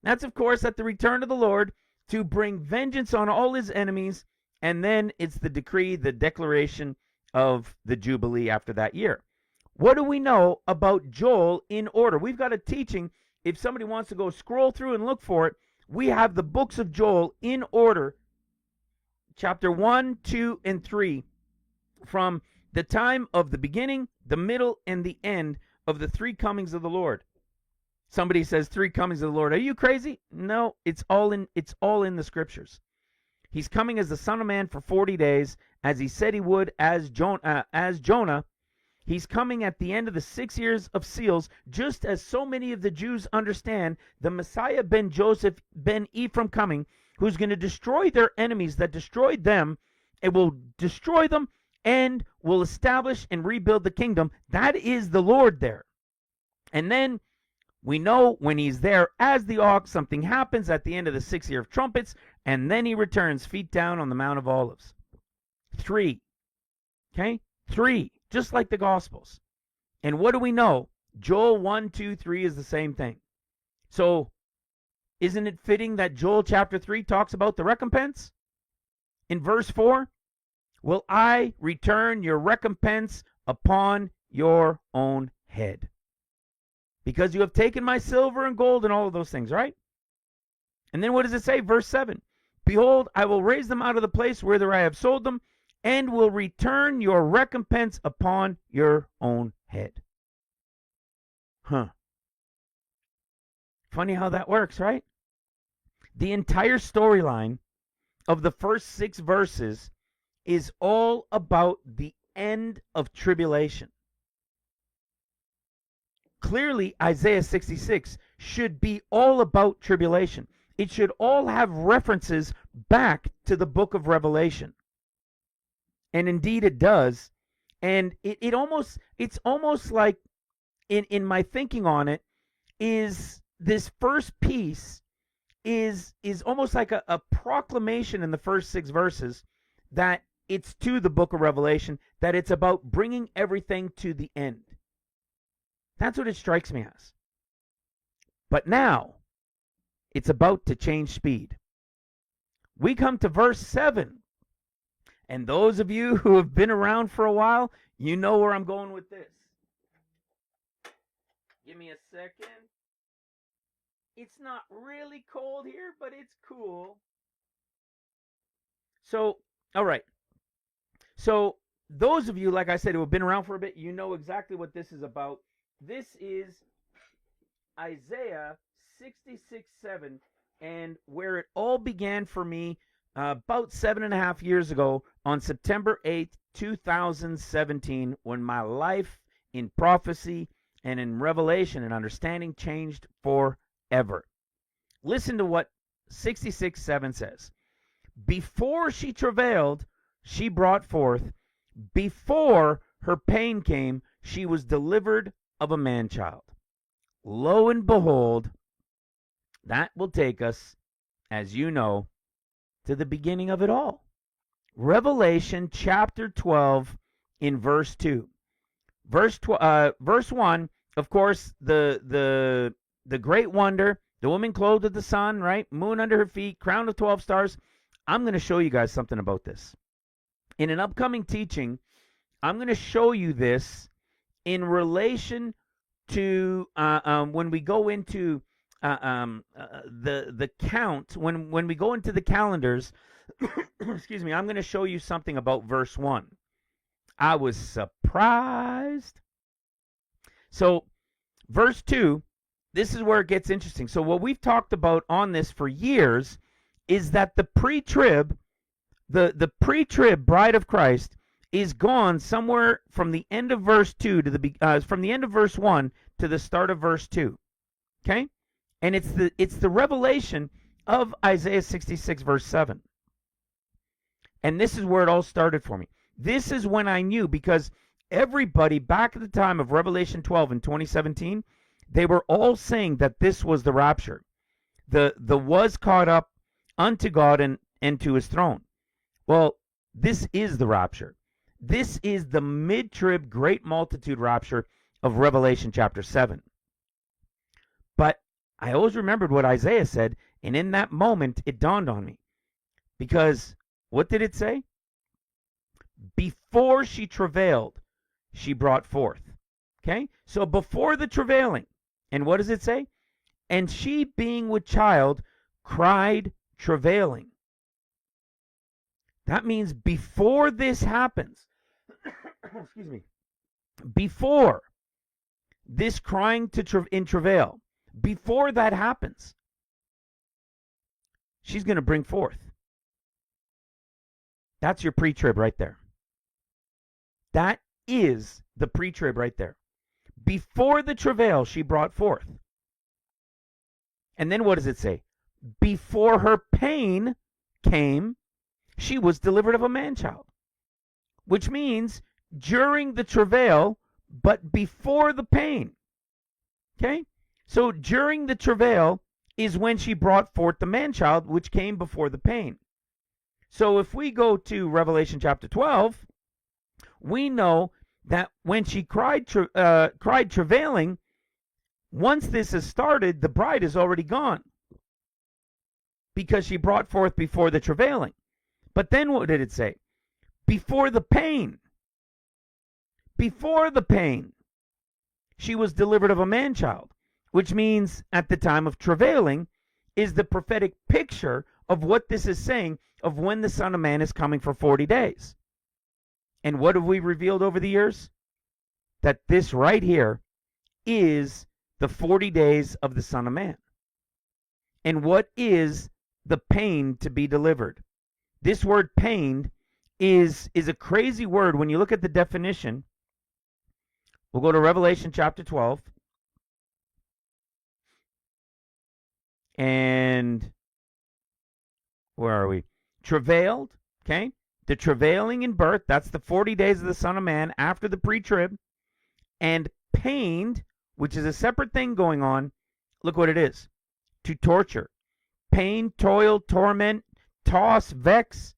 That's, of course, at the return of the Lord to bring vengeance on all his enemies, and then it's the decree, the declaration of the Jubilee after that year. What do we know about Joel in order? We've got a teaching. If somebody wants to go scroll through and look for it, we have the books of Joel in order, chapter 1, 2, and 3, from the time of the beginning, the middle, and the end of the 3 comings of the Lord. Somebody says 3 comings of the Lord. Are you crazy? No, it's all in the scriptures. He's coming as the Son of Man for 40 days, as he said he would, as Jonah. He's coming at the end of the 6 years of seals, just as so many of the Jews understand the Messiah ben Joseph ben Ephraim coming, who's going to destroy their enemies that destroyed them. It will destroy them and will establish and rebuild the kingdom. That is the Lord there. And then we know when he's there as the ox, something happens at the end of the 6th year of trumpets, and then he returns, feet down on the Mount of Olives. 3. Okay? 3. Just like the Gospels. And what do we know? Joel 1, 2, 3 is the same thing. So, isn't it fitting that Joel chapter 3 talks about the recompense? In verse 4, will I return your recompense upon your own head? Because you have taken my silver and gold and all of those things, right? And then what does it say? Verse 7, behold, I will raise them out of the place whither I have sold them, and will return your recompense upon your own head. Funny how that works, right? The entire storyline of the first 6 verses is all about the end of tribulation. Clearly, Isaiah 66 should be all about tribulation. It should all have references back to the book of Revelation. And indeed it does. And it's almost like, in my thinking on it, is this first piece is almost like a proclamation in the first 6 verses that it's to the book of Revelation, that it's about bringing everything to the end. That's what it strikes me as. But now, it's about to change speed. We come to verse 7. And those of you who have been around for a while, you know where I'm going with this. Give me a second. It's not really cold here, but it's cool. So, all right. So, those of you, like I said, who have been around for a bit, you know exactly what this is about. This is Isaiah 66:7, and where it all began for me about 7.5 years ago on September 8th, 2017, when my life in prophecy and in revelation and understanding changed forever. Listen to what 66:7 says. Before she travailed, she brought forth. Before her pain came, she was delivered of a man-child. Lo and behold, that will take us, as you know, to the beginning of it all. Revelation chapter 12 in verse 2. Verse 1, of course, the great wonder, the woman clothed with the sun, right? Moon under her feet, crown of 12 stars. I'm going to show you guys something about this. In an upcoming teaching, I'm going to show you this in relation to when we go into the count, when we go into the calendars. Excuse me, I'm going to show you something about verse 1. I was surprised. So verse 2, this is where it gets interesting. So what we've talked about on this for years is that the pre-trib, the pre-trib bride of Christ is gone somewhere from the end of verse 2 to from the end of verse 1 to the start of verse 2. Okay? And it's the revelation of Isaiah 66 verse 7. And this is where it all started for me. This is when I knew, because everybody back at the time of Revelation 12 in 2017, they were all saying that this was the rapture. The was caught up unto God and to his throne. Well, this is the rapture. This is the mid-trib great multitude rapture of Revelation chapter 7. But I always remembered what Isaiah said, and in that moment it dawned on me. Because what did it say? Before she travailed, she brought forth. Okay? So before the travailing. And what does it say? And she, being with child, cried travailing. That means before this happens, excuse me, before this crying in travail, before that happens, she's going to bring forth. That's your pre-trib right there. That is the pre-trib right there. Before the travail she brought forth. And then what does it say? Before her pain came, she was delivered of a man-child. Which means during the travail, but before the pain. Okay? So during the travail is when she brought forth the man-child, which came before the pain. So if we go to Revelation chapter 12, we know that when she cried travailing, once this has started, the bride is already gone because she brought forth before the travailing. But then what did it say? Before the pain. Before the pain, she was delivered of a man-child, which means at the time of travailing is the prophetic picture of what this is saying of when the Son of Man is coming for 40 days. And what have we revealed over the years? That this right here is the 40 days of the Son of Man. And what is the pain to be delivered? This word pained is a crazy word. When you look at the definition, we'll go to Revelation chapter 12. And where are we? Travailed, okay? The travailing in birth, that's the 40 days of the Son of Man after the pre-trib. And pained, which is a separate thing going on. Look what it is. To torture. Pain, toil, torment, toss, vex.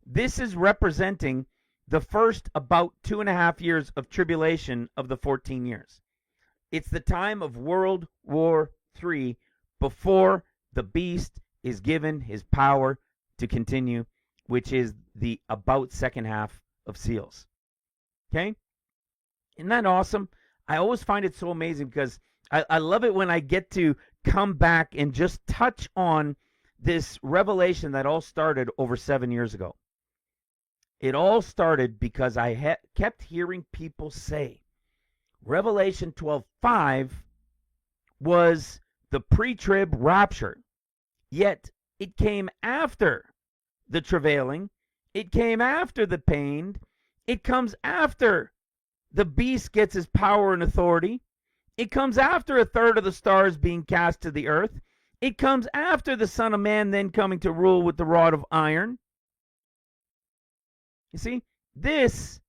This is representing the first about 2.5 years of tribulation of the 14 years. It's the time of World War III before the beast is given his power to continue, which is the about second half of seals. Okay? Isn't that awesome? I always find it so amazing because I love it when I get to come back and just touch on this revelation that all started over 7 years ago. It all started because I kept hearing people say Revelation 12:5 was the pre-trib rapture. Yet it came after the travailing. It came after the pain. It comes after the beast gets his power and authority. It comes after a third of the stars being cast to the earth. It comes after the Son of Man then coming to rule with the rod of iron. You see, this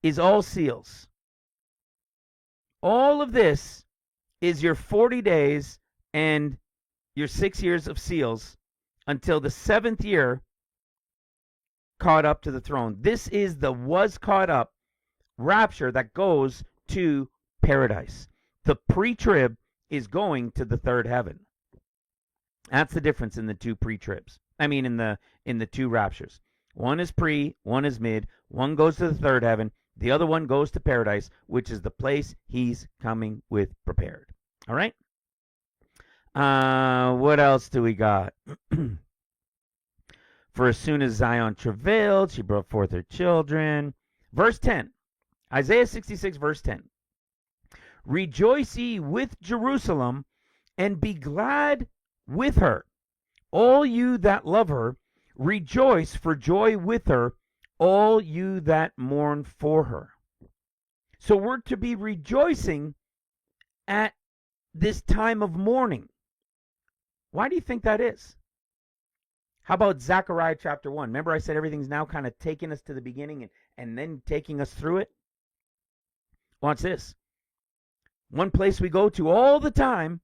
is all seals. All of this is your 40 days and your 6 years of seals until the 7th year caught up to the throne. This is the was caught up rapture that goes to paradise. The pre-trib is going to the third heaven. That's the difference in the two pre-tribs. I mean, in the two raptures. One is pre, one is mid. One goes to the third heaven. The other one goes to paradise, which is the place he's coming with prepared. All right? What else do we got? For as soon as Zion travailed, she brought forth her children. Verse 10. Isaiah 66, verse 10. Rejoice ye with Jerusalem, and be glad with her. All you that love her, rejoice for joy with her, all you that mourn for her. So we're to be rejoicing at this time of mourning. Why do you think that is? How about Zechariah chapter 1? Remember I said everything's now kind of taking us to the beginning and then taking us through it? Watch this. One place we go to all the time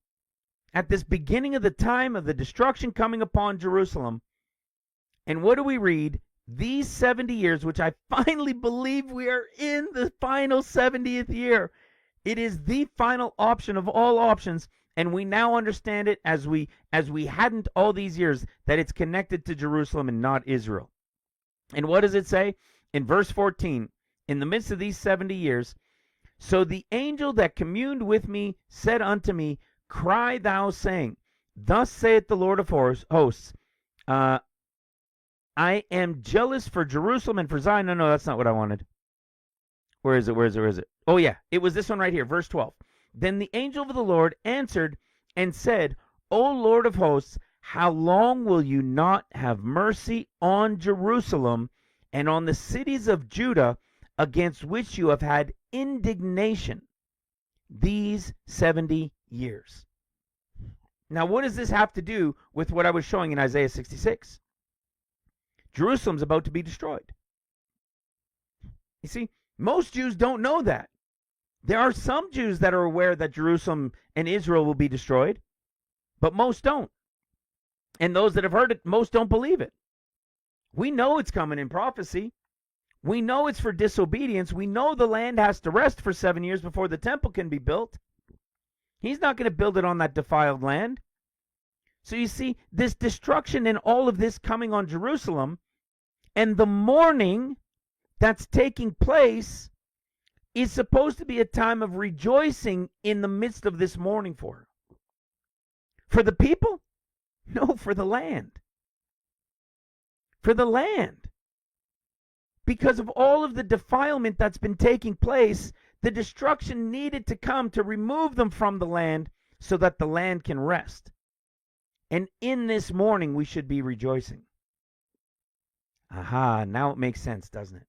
at this beginning of the time of the destruction coming upon Jerusalem. And what do we read? These 70 years, which I finally believe we are in the final 70th year. It is the final option of all options. And we now understand it as we hadn't all these years, that it's connected to Jerusalem and not Israel. And what does it say? In verse 14, in the midst of these 70 years, so the angel that communed with me said unto me, cry thou, saying, thus saith the Lord of hosts, I am jealous for Jerusalem and for Zion. No, that's not what I wanted. Where is it? Oh yeah, it was this one right here, verse 12. Then the angel of the Lord answered and said, O Lord of hosts, how long will you not have mercy on Jerusalem and on the cities of Judah against which you have had indignation these 70 years. Now, what does this have to do with what I was showing in Isaiah 66? Jerusalem's about to be destroyed. You see, most Jews don't know that. There are some Jews that are aware that Jerusalem and Israel will be destroyed, but most don't. And those that have heard it, most don't believe it. We know it's coming in prophecy. We know it's for disobedience. We know the land has to rest for 7 years before the temple can be built. He's not going to build it on that defiled land. So you see, this destruction and all of this coming on Jerusalem, and the mourning that's taking place is supposed to be a time of rejoicing in the midst of this mourning for her. For the people? No, for the land. For the land. Because of all of the defilement that's been taking place, the destruction needed to come to remove them from the land so that the land can rest. And in this mourning, we should be rejoicing. Aha, now it makes sense, doesn't it?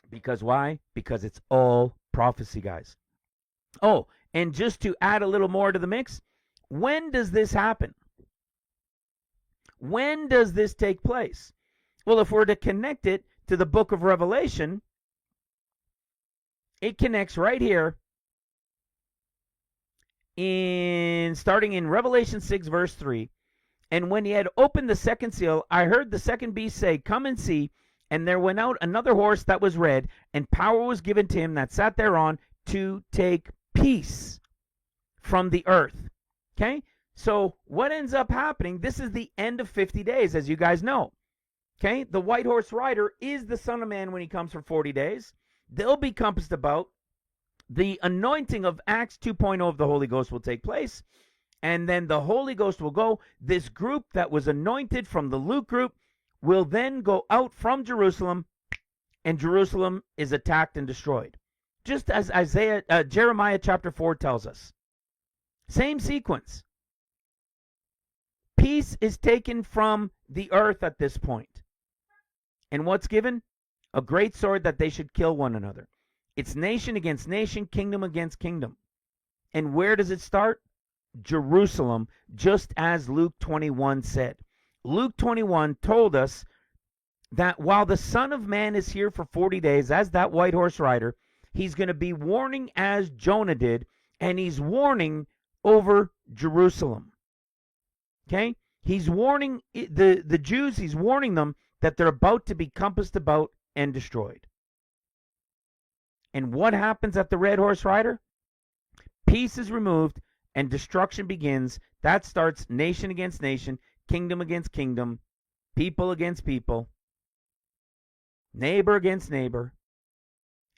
Because why? Because it's all prophecy, guys. Oh, and just to add a little more to the mix, when does this happen? When does this take place? Well, if we're to connect it to the book of Revelation, it connects right here starting in Revelation 6 verse 3. And when he had opened the second seal, I heard the second beast say, "Come and see." And there went out another horse that was red, and power was given to him that sat thereon to take peace from the earth. Okay? So what ends up happening, this is the end of 50 days, as you guys know. Okay? The white horse rider is the Son of Man when he comes for 40 days. They'll be compassed about. The anointing of Acts 2.0 of the Holy Ghost will take place. And then the Holy Ghost will go. This group that was anointed from the Luke group will then go out from Jerusalem, and Jerusalem is attacked and destroyed. Just as Jeremiah chapter 4 tells us. Same sequence. Peace is taken from the earth at this point. And what's given? A great sword that they should kill one another. It's nation against nation, kingdom against kingdom. And where does it start? Jerusalem, just as Luke 21 said. Luke 21 told us that while the Son of Man is here for 40 days as that white horse rider, he's going to be warning as Jonah did, and he's warning over Jerusalem. Okay? He's warning the Jews, he's warning them that they're about to be compassed about and destroyed. And what happens at the red horse rider? Peace is removed and destruction begins. That starts nation against nation, kingdom against kingdom, people against people, neighbor against neighbor.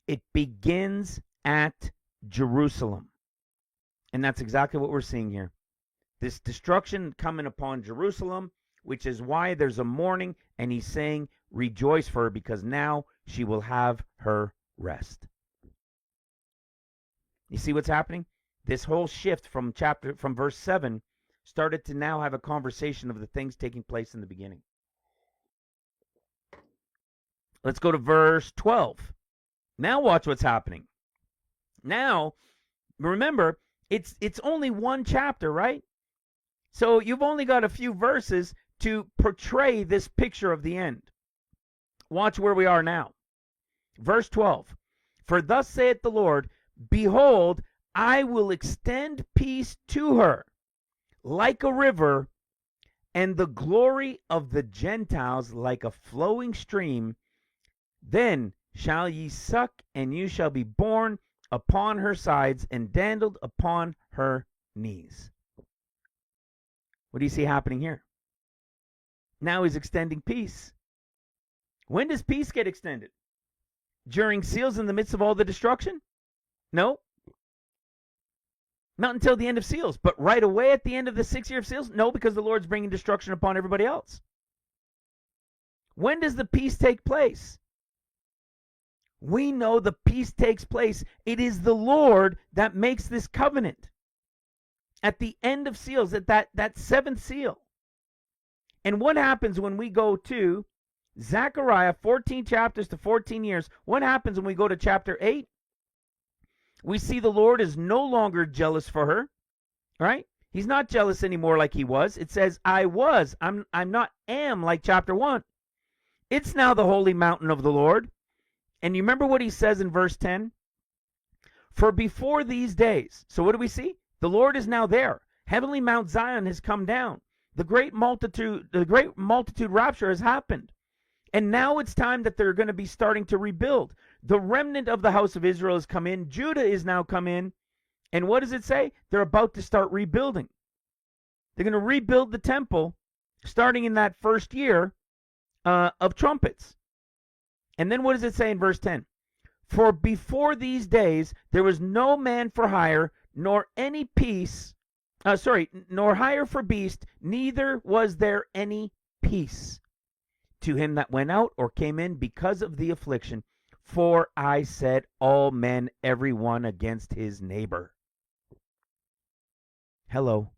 It begins at Jerusalem. And that's exactly what we're seeing here. This destruction coming upon Jerusalem, which is why there's a mourning, and he's saying, rejoice for her, because now she will have her rest. You see what's happening? This whole shift from verse 7 started to now have a conversation of the things taking place in the beginning. Let's go to verse 12. Now watch what's happening. Now, remember, it's only one chapter, right? So you've only got a few verses to portray this picture of the end. Watch where we are now. Verse 12. For thus saith the Lord, behold, I will extend peace to her like a river, and the glory of the Gentiles like a flowing stream. Then shall ye suck, and you shall be borne upon her sides, and dandled upon her knees. What do you see happening here? Now he's extending peace. When does peace get extended? During seals in the midst of all the destruction? No. Not until the end of seals. But right away at the end of the 6th year of seals? No, because the Lord's bringing destruction upon everybody else. When does the peace take place? We know the peace takes place. It is the Lord that makes this covenant. At the end of seals, at that 7th seal. And what happens when we go to Zechariah, 14 chapters to 14 years? What happens when we go to chapter 8? We see the Lord is no longer jealous for her, right? He's not jealous anymore like he was. It says, I was. I'm not am like chapter 1. It's now the holy mountain of the Lord. And you remember what he says in verse 10? For before these days, so what do we see? The Lord is now there. Heavenly Mount Zion has come down. The great multitude rapture has happened. And now it's time that they're going to be starting to rebuild. The remnant of the house of Israel has come in. Judah is now come in. And what does it say? They're about to start rebuilding. They're going to rebuild the temple starting in that first year of trumpets. And then what does it say in verse 10? For before these days there was no man for hire, nor any nor hire for beast, neither was there any peace to him that went out or came in because of the affliction. For I set all men every one against his neighbor. Hello.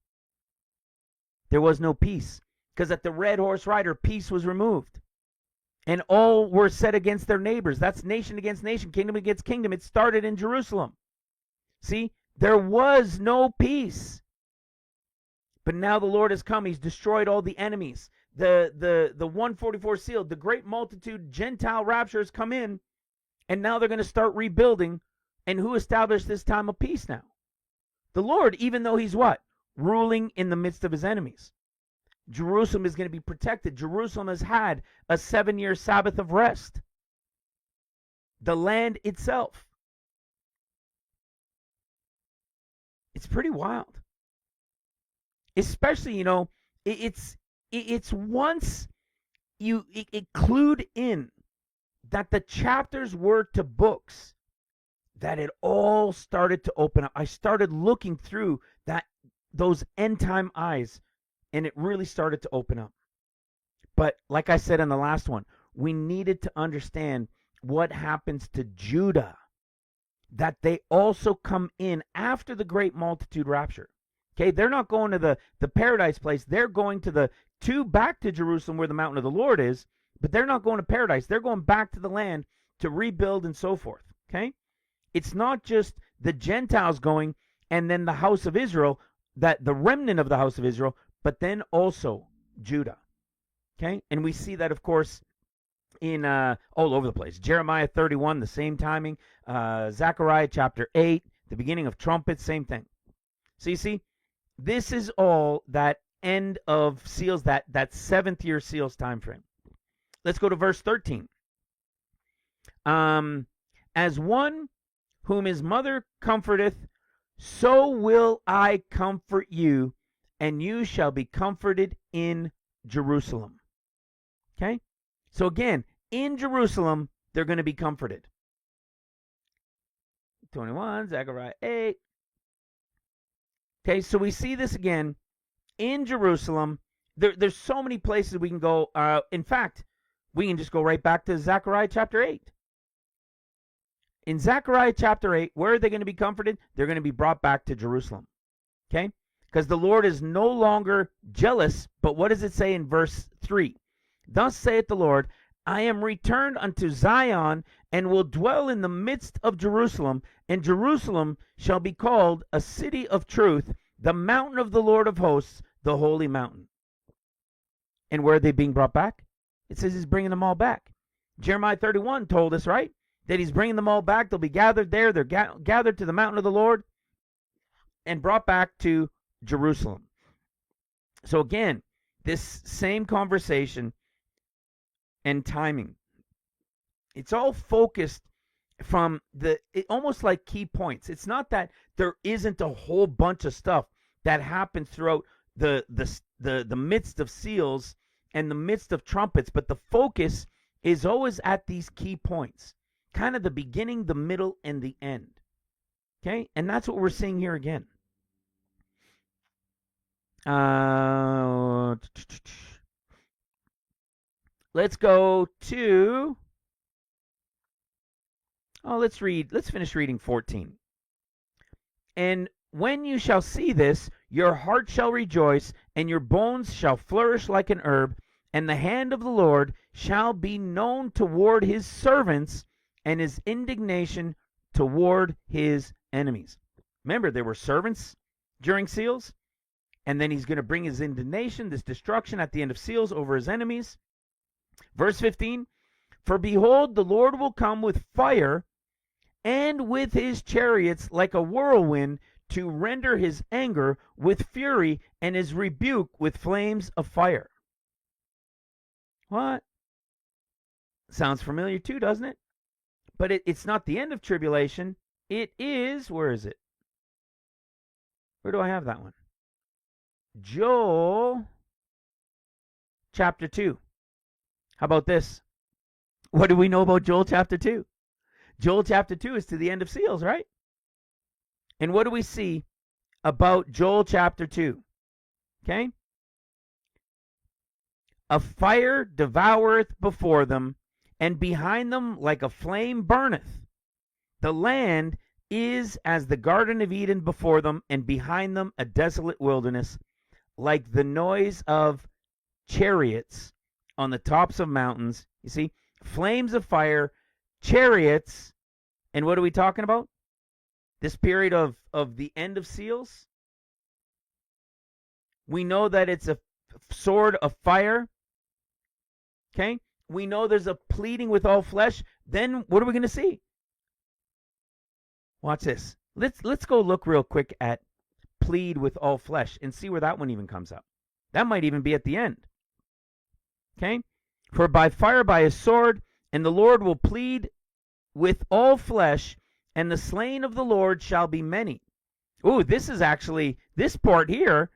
There was no peace, because at the red horse rider, peace was removed. And all were set against their neighbors. That's nation against nation, kingdom against kingdom. It started in Jerusalem. See, there was no peace. But now the Lord has come. He's destroyed all the enemies. The 144 sealed, the great multitude Gentile rapture has come in. And now they're going to start rebuilding. And who established this time of peace now? The Lord, even though he's what? Ruling in the midst of his enemies. Jerusalem is going to be protected. Jerusalem has had a 7-year Sabbath of rest. The land itself. It's pretty wild. Especially, it's once you include in that the chapters were to books that it all started to open up. I started looking through those end time eyes, and it really started to open up. But like I said in the last one, we needed to understand what happens to Judah, that they also come in after the great multitude rapture. Okay, they're not going to the paradise place. They're going back to Jerusalem where the mountain of the Lord is, but they're not going to paradise. They're going back to the land to rebuild and so forth. Okay, it's not just the Gentiles going and then the house of Israel, that the remnant of the house of Israel, but then also Judah. Okay, and we see that, of course, in all over the place. Jeremiah 31, the same timing. Zechariah chapter 8, the beginning of trumpets, same thing. So you see, this is all that end of seals, that 7th year seals time frame. Let's go to verse 13. As one whom his mother comforteth, so will I comfort you, and you shall be comforted in Jerusalem. Okay? So again, in Jerusalem, they're going to be comforted. 21, Zechariah 8. Okay, so we see this again in Jerusalem. There's so many places we can go. In fact, we can just go right back to Zechariah chapter 8. In Zechariah chapter 8, where are they going to be comforted? They're going to be brought back to Jerusalem. Okay? Because the Lord is no longer jealous, but what does it say in verse 3? Thus saith the Lord, I am returned unto Zion, and will dwell in the midst of Jerusalem, and Jerusalem shall be called a city of truth, the mountain of the Lord of hosts, the holy mountain. And where are they being brought back? It says he's bringing them all back. Jeremiah 31 told us, right, that he's bringing them all back. They'll be gathered there. They're gathered to the mountain of the Lord and brought back to Jerusalem. So again, this same conversation and timing, it's all focused from almost like key points. It's not that there isn't a whole bunch of stuff that happens throughout the midst of seals and the midst of trumpets, but the focus is always at these key points, kind of the beginning, the middle, and the end. Okay, and that's what we're seeing here again. Let's go to, let's finish reading 14. And when you shall see this, your heart shall rejoice, and your bones shall flourish like an herb, and the hand of the Lord shall be known toward his servants, and his indignation toward his enemies. Remember, there were servants during seals, and then he's going to bring his indignation, this destruction at the end of seals over his enemies. Verse 15, for behold, the Lord will come with fire, and with his chariots like a whirlwind, to render his anger with fury, and his rebuke with flames of fire. What? Sounds familiar too, doesn't it? But it's not the end of tribulation. It is, where is it? Where do I have that one? Joel chapter 2. How about this? What do we know about Joel chapter 2? Joel chapter 2 is to the end of seals, right? And what do we see about Joel chapter 2? Okay? A fire devoureth before them, and behind them like a flame burneth. The land is as the Garden of Eden before them, and behind them a desolate wilderness, like the noise of chariots on the tops of mountains. You see, flames of fire, chariots, and what are we talking about? This period of the end of seals. We know that it's a sword of fire. Okay? We know there's a pleading with all flesh. Then what are we going to see? Watch this. Let's go look real quick at plead with all flesh and see where that one even comes up. That might even be at the end. Okay? For by fire, by a sword, and the Lord will plead with all flesh, and the slain of the Lord shall be many. Ooh, this is actually, this part here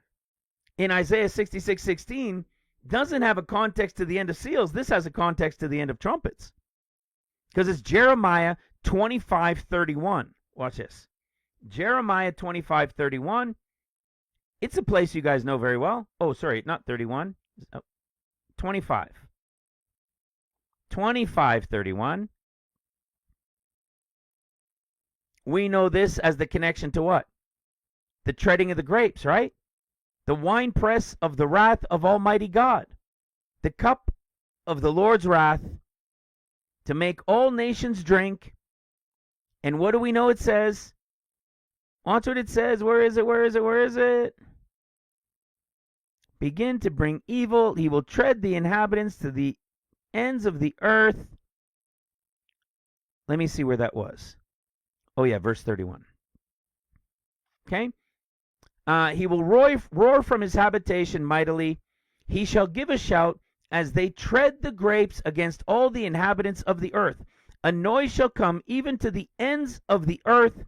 in Isaiah 66:16 doesn't have a context to the end of seals. This has a context to the end of trumpets. Because it's Jeremiah 25:31. Watch this. Jeremiah 25:31. It's a place you guys know very well. Oh, sorry, not 31. 25. 25:31. We know this as the connection to what? The treading of the grapes, right? The winepress of the wrath of Almighty God. The cup of the Lord's wrath to make all nations drink. And what do we know it says? Watch what it says. Where is it? Where is it? Where is it? Begin to bring evil. He will tread the inhabitants to the ends of the earth. Let me see where that was. Oh, yeah, verse 31. Okay? He will roar from his habitation mightily. He shall give a shout as they tread the grapes against all the inhabitants of the earth. A noise shall come even to the ends of the earth,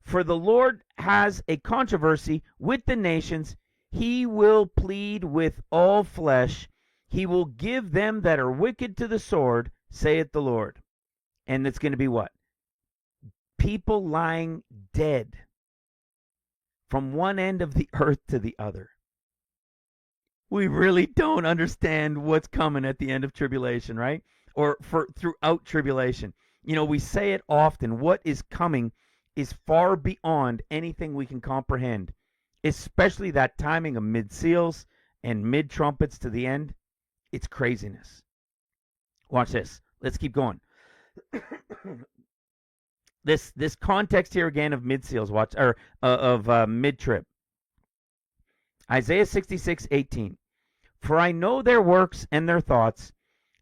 for the Lord has a controversy with the nations. He will plead with all flesh. He will give them that are wicked to the sword, saith the Lord. And it's going to be what? People lying dead from one end of the earth to the other. We really don't understand what's coming at the end of tribulation, right? Or throughout tribulation. You know, we say it often. What is coming is far beyond anything we can comprehend, especially that timing of mid-seals and mid-trumpets to the end. It's craziness. Watch this. Let's keep going. This context here again of mid-seals, watch, or of mid-trib. Isaiah 66:18. For I know their works and their thoughts.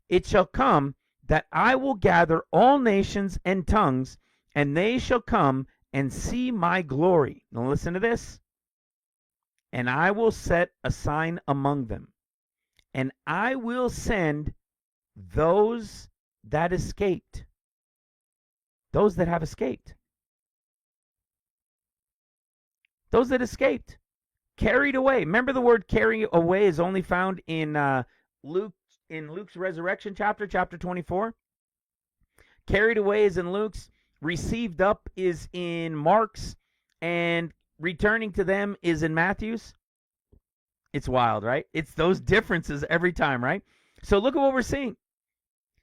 It shall come that I will gather all nations and tongues, and they shall come and see my glory. Now listen to this. And I will set a sign among them, and I will send those that escaped. Those that have escaped. Those that escaped. Carried away. Remember, the word carry away is only found in Luke's resurrection chapter 24. Carried away is in Luke's. Received up is in Mark's. And returning to them is in Matthew's. It's wild, right? It's those differences every time, right? So look at what we're seeing.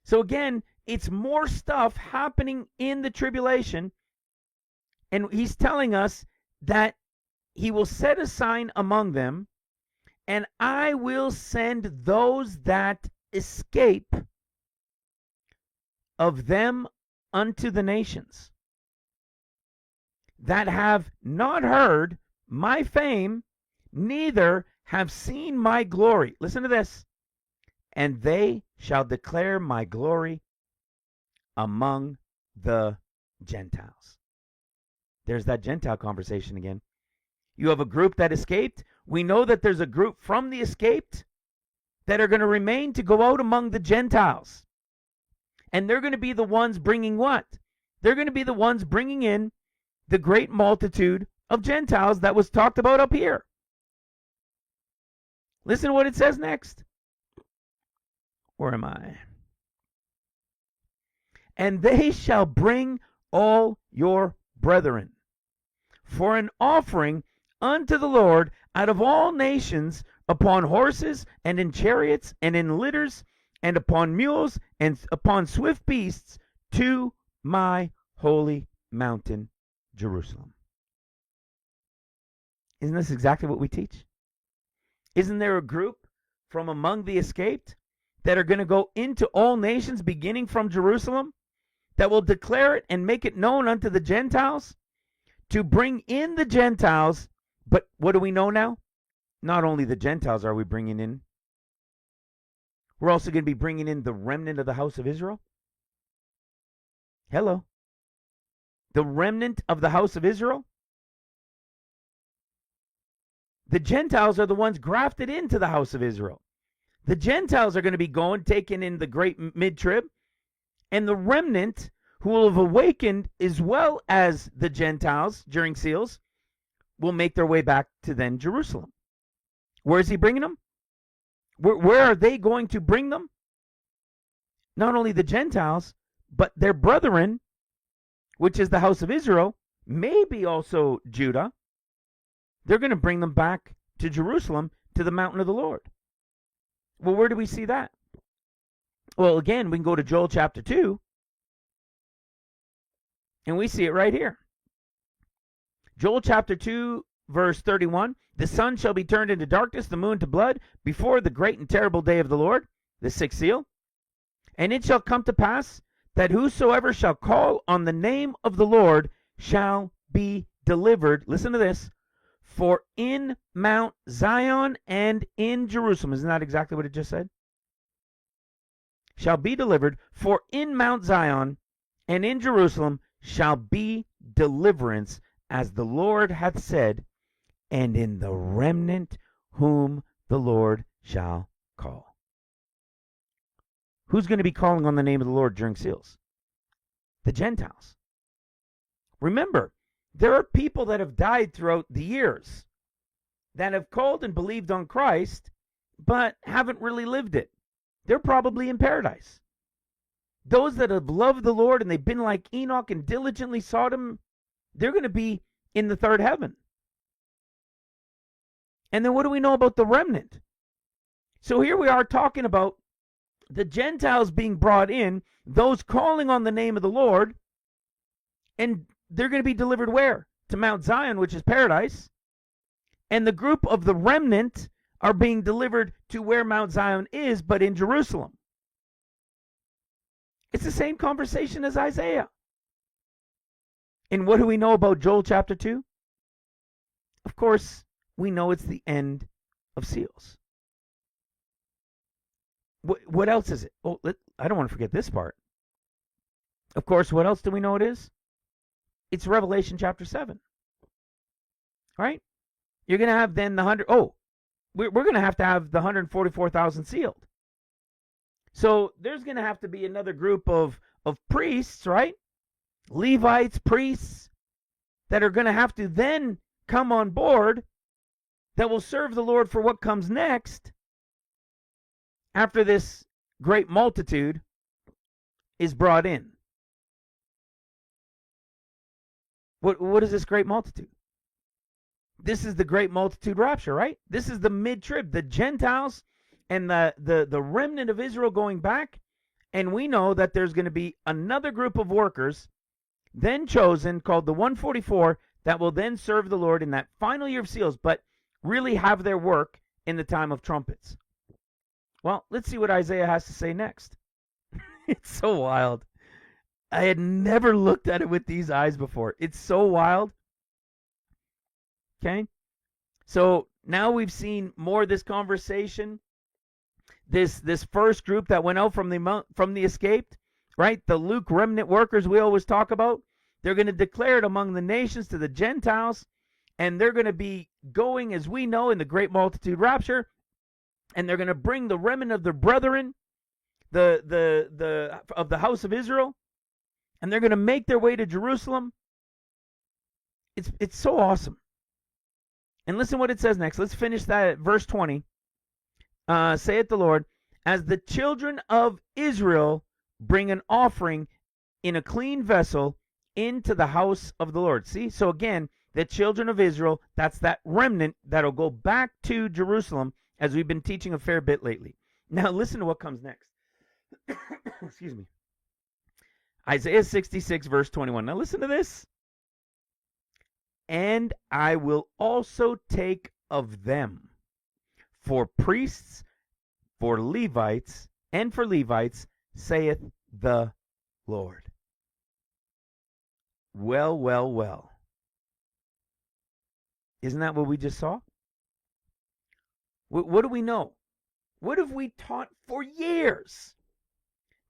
So again, it's more stuff happening in the tribulation. And he's telling us that he will set a sign among them, and I will send those that escape of them unto the nations, that have not heard my fame, neither have seen my glory. Listen to this. And they shall declare my glory among the Gentiles. There's that Gentile conversation again. You have a group that escaped. We know that there's a group from the escaped that are going to remain to go out among the Gentiles. And they're going to be the ones bringing what? They're going to be the ones bringing in the great multitude of Gentiles that was talked about up here. Listen to what it says next. Where am I? And they shall bring all your brethren for an offering unto the Lord out of all nations, upon horses and in chariots and in litters and upon mules and upon swift beasts, to my holy mountain Jerusalem. Isn't this exactly what we teach? Isn't there a group from among the escaped that are going to go into all nations, beginning from Jerusalem, that will declare it and make it known unto the Gentiles, to bring in the Gentiles? But what do we know now? Not only the Gentiles are we bringing in, we're also going to be bringing in the remnant of the house of Israel. Hello. The remnant of the house of Israel. The Gentiles are the ones grafted into the house of Israel. The Gentiles are going to be going, taking in the great mid-trib, and the remnant who will have awakened, as well as the Gentiles during seals, will make their way back to then Jerusalem. Where is he bringing them? Where are they going to bring them? Not only the Gentiles, but their brethren, which is the house of Israel, maybe also Judah. They're going to bring them back to Jerusalem, to the mountain of the Lord. Well, where do we see that? Well, again, we can go to Joel chapter 2, and we see it right here. Joel chapter 2, verse 31, the sun shall be turned into darkness, the moon to blood, before the great and terrible day of the Lord, the sixth seal. And it shall come to pass that whosoever shall call on the name of the Lord shall be delivered. Listen to this. For in Mount Zion and in Jerusalem, isn't that exactly what it just said? Shall be delivered, for in Mount Zion and in Jerusalem shall be deliverance, as the Lord hath said, and in the remnant whom the Lord shall call. Who's going to be calling on the name of the Lord during seals? The Gentiles. Remember, there are people that have died throughout the years that have called and believed on Christ, but haven't really lived it. They're probably in paradise. Those that have loved the Lord and they've been like Enoch and diligently sought him, they're going to be in the third heaven. And then what do we know about the remnant? So here we are talking about the Gentiles being brought in, those calling on the name of the Lord, and they're going to be delivered where? To Mount Zion, which is paradise. And the group of the remnant are being delivered to where Mount Zion is, but in Jerusalem. It's the same conversation as Isaiah. And what do we know about Joel chapter 2? Of course, we know it's the end of seals. What else is it? Oh, I don't want to forget this part. Of course, what else do we know it is? It's Revelation chapter 7. All right? You're going to have then the 100. Oh, we're going to have the 144,000 sealed. So there's going to have to be another group of priests, right? Levites, priests, that are going to have to then come on board, that will serve the Lord for what comes next after this great multitude is brought in. What is this great multitude? This is the great multitude rapture, right? This is the mid-trib, the Gentiles and the remnant of Israel going back. And we know that there's going to be another group of workers then chosen, called the 144, that will then serve the Lord in that final year of seals, but really have their work in the time of trumpets. Well, let's see what Isaiah has to say next. It's so wild. I had never looked at it with these eyes before. It's so wild. Okay? So now we've seen more of this conversation. This first group that went out from the escaped, right? The Luke remnant workers we always talk about. They're going to declare it among the nations to the Gentiles, and they're going to be going, as we know, in the great multitude rapture, and they're going to bring the remnant of their brethren, of the house of Israel, and they're going to make their way to Jerusalem. It's so awesome. And listen what it says next. Let's finish that at verse 20. Saith the Lord, as the children of Israel bring an offering in a clean vessel into the house of the Lord. See? So again, the children of Israel, that's that remnant that'll go back to Jerusalem, as we've been teaching a fair bit lately. Now listen to what comes next. Excuse me. Isaiah 66 verse 21. Now listen to this. And I will also take of them for priests, for Levites, and for Levites, saith the Lord. Well, well, well. Isn't that what we just saw? What do we know? What have we taught for years?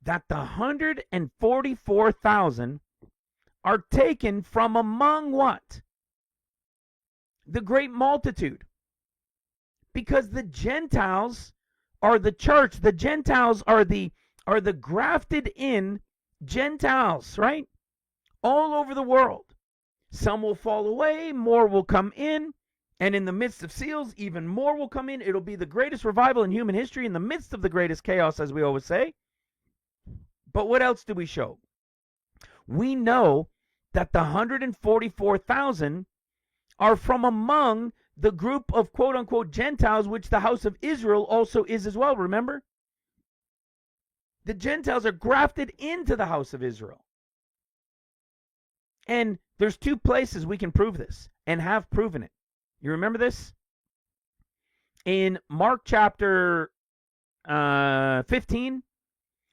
That the 144,000 are taken from among what? The great multitude. Because the Gentiles are the church. The Gentiles are the grafted in Gentiles, right? All over the world. Some will fall away, more will come in, and in the midst of seals, even more will come in. It'll be the greatest revival in human history in the midst of the greatest chaos, as we always say. But what else do we show? We know that the 144,000 are from among the group of quote-unquote Gentiles, which the house of Israel also is as well, remember? The Gentiles are grafted into the house of Israel. And there's two places we can prove this, and have proven it. You remember this? In Mark chapter 15,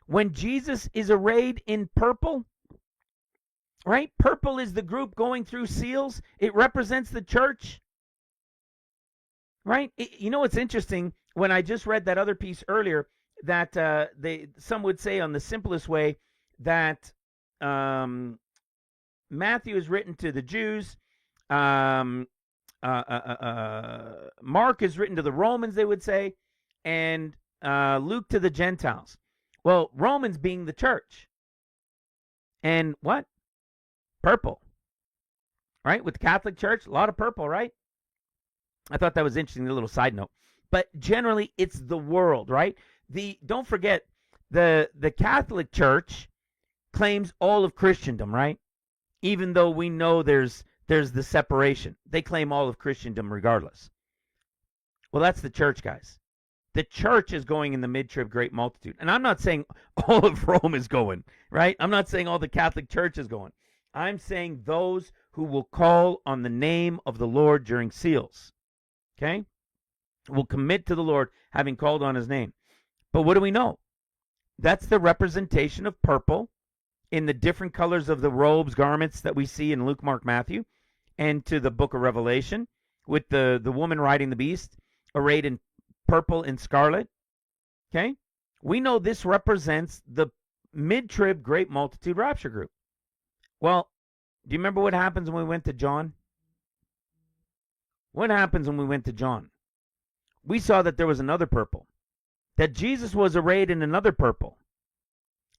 when Jesus is arrayed in purple, right? Purple is the group going through seals. It represents the church. Right? You know what's interesting? When I just read that other piece earlier, that some would say on the simplest way that Matthew is written to the Jews, Mark is written to the Romans, they would say, and Luke to the Gentiles. Well, Romans being the church. And what? Purple. Right? With the Catholic Church, a lot of purple, right? I thought that was interesting, a little side note. But generally, it's the world, right? Don't forget, the Catholic Church claims all of Christendom, right? Even though we know there's the separation. They claim all of Christendom regardless. Well, that's the church, guys. The church is going in the mid-trib great multitude. And I'm not saying all of Rome is going, right? I'm not saying all the Catholic Church is going. I'm saying those who will call on the name of the Lord during seals. Okay? Will commit to the Lord having called on his name. But what do we know? That's the representation of purple in the different colors of the robes, garments that we see in Luke, Mark, Matthew, and to the book of Revelation with the woman riding the beast arrayed in purple and scarlet. Okay? We know this represents the mid-trib great multitude rapture group. Well, do you remember what happens when we went to John? What happens when we went to John? We saw that there was another purple, that Jesus was arrayed in another purple.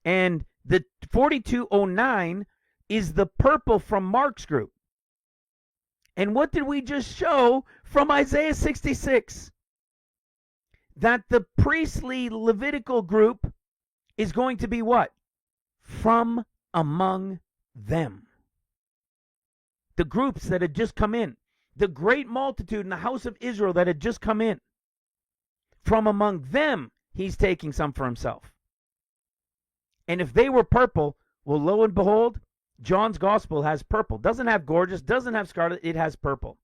And the 4209 is the purple from Mark's group. And what did we just show from Isaiah 66? That the priestly Levitical group is going to be what? From among them. The groups that had just come in. The great multitude in the house of Israel that had just come in. From among them, he's taking some for himself. And if they were purple, well, lo and behold, John's gospel has purple. Doesn't have gorgeous, doesn't have scarlet, it has purple.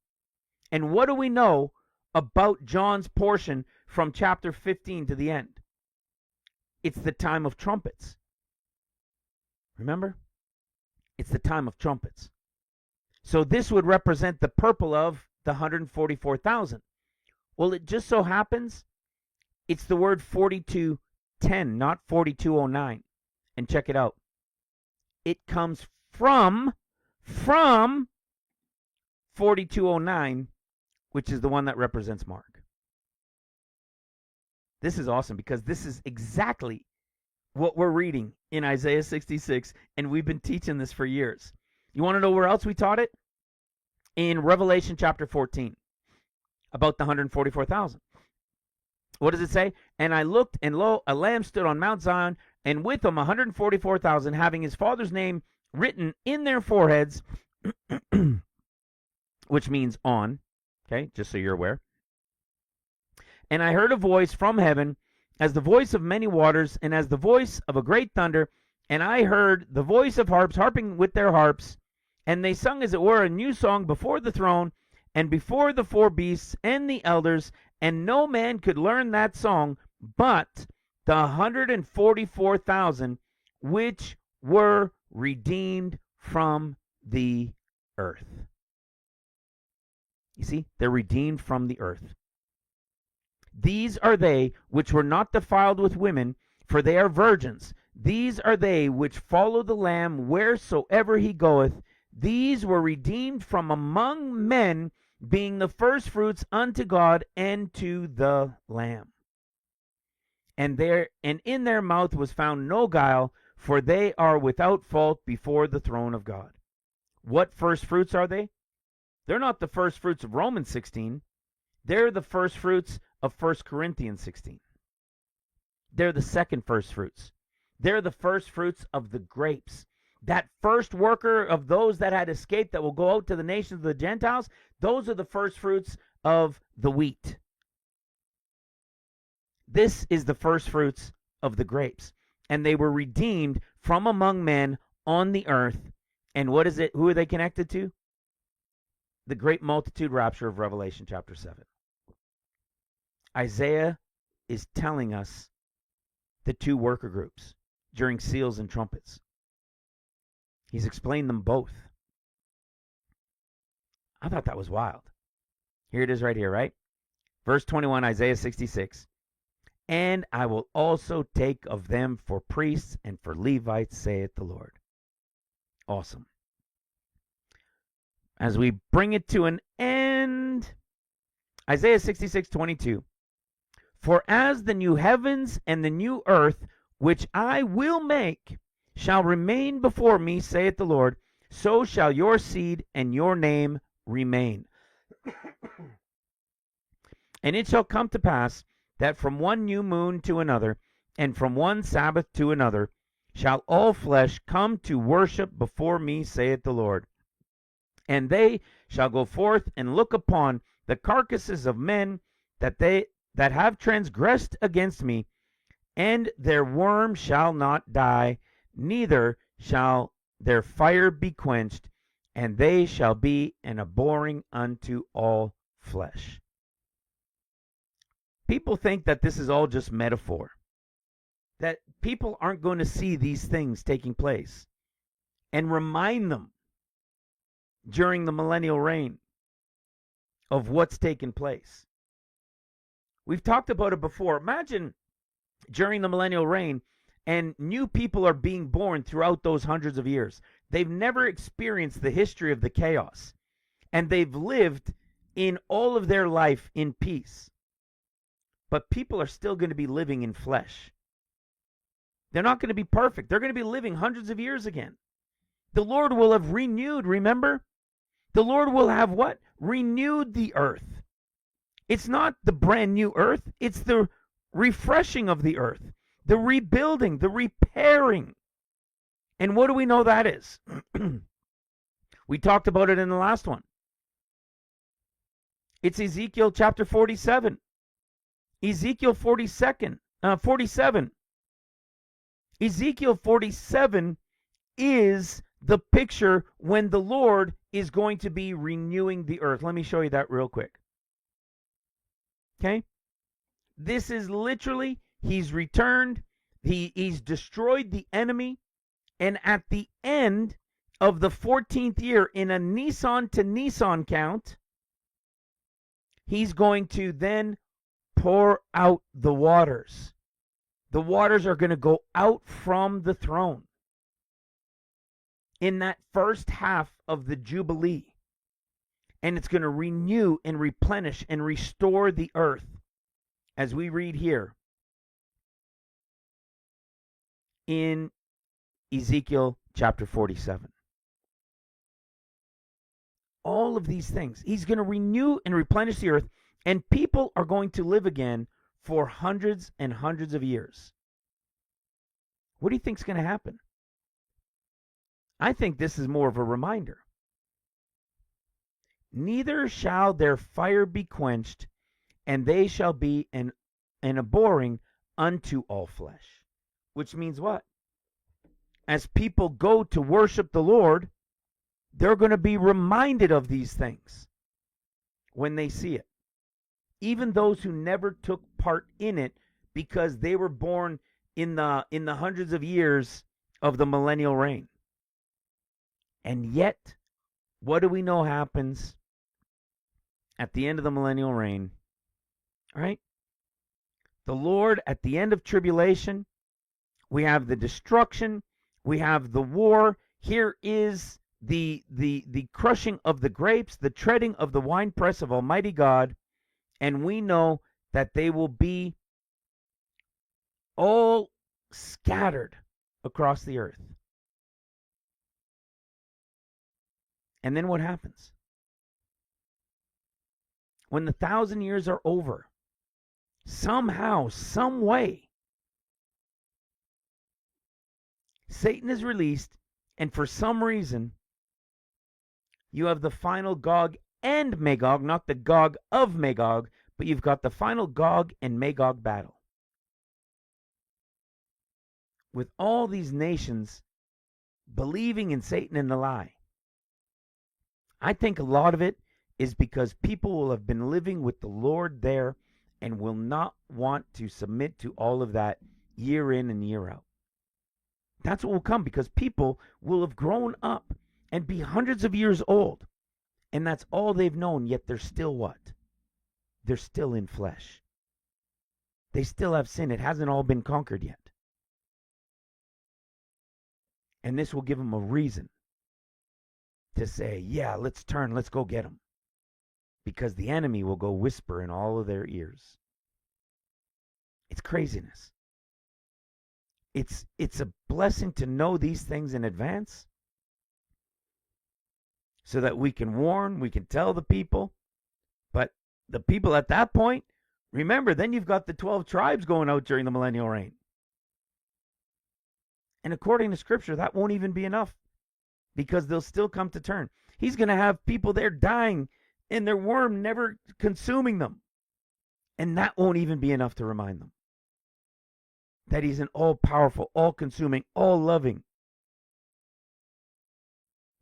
And what do we know about John's portion from chapter 15 to the end? It's the time of trumpets. Remember? It's the time of trumpets. So this would represent the purple of the 144,000. Well, it just so happens it's the word 4210, not 4209. And check it out. It comes from 4209, which is the one that represents Mark. This is awesome because this is exactly what we're reading in Isaiah 66, and we've been teaching this for years. You want to know where else we taught it? In Revelation chapter 14, about the 144,000. What does it say? And I looked, and lo, a lamb stood on Mount Zion, and with him 144,000, having his father's name written in their foreheads, which means on, okay, just so you're aware. And I heard a voice from heaven, as the voice of many waters, and as the voice of a great thunder, and I heard the voice of harps harping with their harps, and they sung as it were a new song before the throne, and before the four beasts and the elders, and no man could learn that song but the 144,000 which were redeemed from the earth. You see, they're redeemed from the earth. These are they which were not defiled with women, for they are virgins. These are they which follow the Lamb wheresoever he goeth. These were redeemed from among men, being the firstfruits unto God and to the Lamb. And in their mouth was found no guile, for they are without fault before the throne of God. What firstfruits are they? They're not the firstfruits of Romans 16. They're the firstfruits of 1 Corinthians 16. They're the second firstfruits. They're the firstfruits of the grapes. That first worker of those that had escaped that will go out to the nations of the Gentiles, those are the firstfruits of the wheat. This is the firstfruits of the grapes. And they were redeemed from among men on the earth. And what is it? Who are they connected to? The great multitude rapture of Revelation chapter 7. Isaiah is telling us the two worker groups during seals and trumpets. He's explained them both. I thought that was wild. Here it is right here, right? Verse 21, Isaiah 66. And I will also take of them for priests and for Levites, saith the Lord. Awesome. As we bring it to an end, Isaiah 66:22. For as the new heavens and the new earth, which I will make, shall remain before me, saith the Lord, so shall your seed and your name remain. And it shall come to pass that from one new moon to another, and from one Sabbath to another, shall all flesh come to worship before me, saith the Lord. And they shall go forth and look upon the carcasses of men that have transgressed against me, and their worm shall not die, neither shall their fire be quenched, and they shall be an abhorring unto all flesh. People think that this is all just metaphor, that people aren't going to see these things taking place, and remind them during the millennial reign of what's taken place. We've talked about it before. Imagine during the millennial reign and new people are being born throughout those hundreds of years. They've never experienced the history of the chaos, and they've lived in all of their life in peace. But people are still going to be living in flesh. They're not going to be perfect. They're going to be living hundreds of years again. The Lord will have renewed, remember? The Lord will have what? Renewed the earth. It's not the brand new earth. It's the refreshing of the earth, the rebuilding, the repairing. And what do we know that is? We talked about it in the last one. It's Ezekiel chapter 47. Ezekiel 47. Ezekiel 47 is the picture when the Lord is going to be renewing the earth. Let me show you that real quick. Okay? This is literally, he's returned, he's destroyed the enemy, and at the end of the 14th year, in a Nisan to Nisan count, he's going to then pour out the waters. The waters are going to go out from the throne in that first half of the Jubilee. And it's going to renew and replenish and restore the earth. As we read here in Ezekiel chapter 47. All of these things. He's going to renew and replenish the earth, and people are going to live again for hundreds and hundreds of years. What do you think is going to happen? I think this is more of a reminder. Neither shall their fire be quenched, and they shall be an abhorring unto all flesh. Which means what? As people go to worship the Lord, they're going to be reminded of these things when they see it. Even those who never took part in it because they were born in the hundreds of years of the millennial reign. And yet, what do we know happens at the end of the millennial reign? All right? The Lord, at the end of tribulation, we have the destruction, we have the war. Here is the crushing of the grapes, the treading of the winepress of Almighty God, and we know that they will be all scattered across the earth. And then what happens? When the 1,000 years are over, somehow, some way, Satan is released, and for some reason, you have the final Gog and Magog, not the Gog of Magog, but you've got the final Gog and Magog battle. With all these nations believing in Satan and the lie. I think a lot of it is because people will have been living with the Lord there and will not want to submit to all of that year in and year out. That's what will come, because people will have grown up and be hundreds of years old, and that's all they've known, yet they're still what? They're still in flesh. They still have sin. It hasn't all been conquered yet. And this will give them a reason to say, yeah, let's turn, let's go get them. Because the enemy will go whisper in all of their ears. It's craziness. It's a blessing to know these things in advance so that we can warn, we can tell the people. But the people at that point, remember, then you've got the 12 tribes going out during the millennial reign. And according to Scripture, that won't even be enough, because they'll still come to turn. He's going to have people there dying and their worm never consuming them. And that won't even be enough to remind them that he's an all-powerful, all-consuming, all-loving,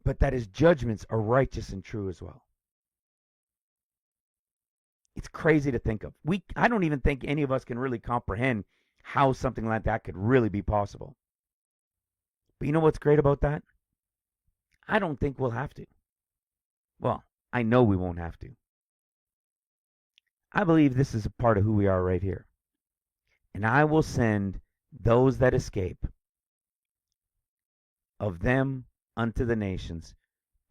but that his judgments are righteous and true as well. It's crazy to think of. I don't even think any of us can really comprehend how something like that could really be possible. But you know what's great about that? I don't think we'll have to. Well, I know we won't have to. I believe this is a part of who we are right here. And I will send those that escape of them unto the nations,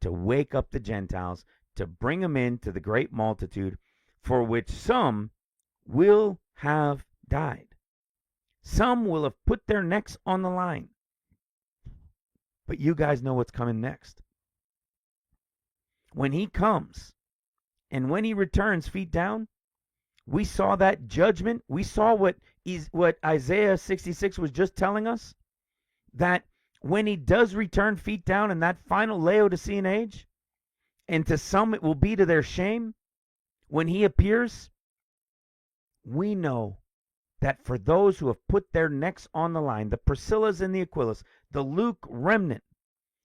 to wake up the Gentiles, to bring them into the great multitude, for which some will have died. Some will have put their necks on the line. But you guys know what's coming next. When he comes, and when he returns feet down, we saw that judgment. We saw what Isaiah 66 was just telling us, that when he does return feet down in that final Laodicean age, and to some it will be to their shame, when he appears, we know that for those who have put their necks on the line, the Priscillas and the Aquilas, the Luke remnant,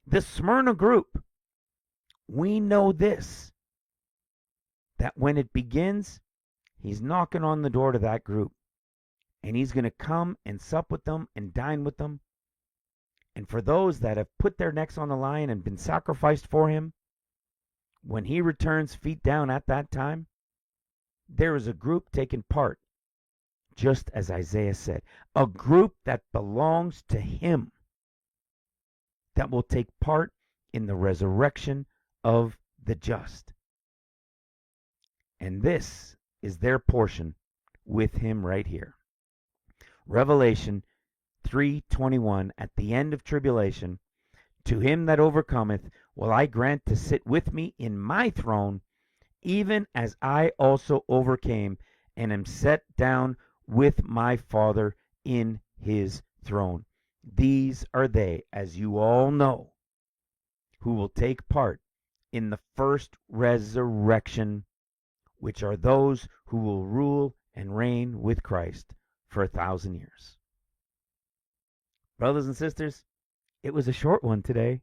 The Smyrna group, we know this, that when it begins, he's knocking on the door to that group. And he's going to come and sup with them and dine with them. And for those that have put their necks on the line and been sacrificed for him, when he returns feet down at that time, there is a group taking part, just as Isaiah said, a group that belongs to him, that will take part in the resurrection of the just. And this is their portion with him right here. Revelation 3:21, at the end of tribulation, to him that overcometh will I grant to sit with me in my throne, even as I also overcame and am set down with my Father in his throne. These are they, as you all know, who will take part in the first resurrection, which are those who will rule and reign with Christ for 1,000 years. Brothers and sisters, it was a short one today.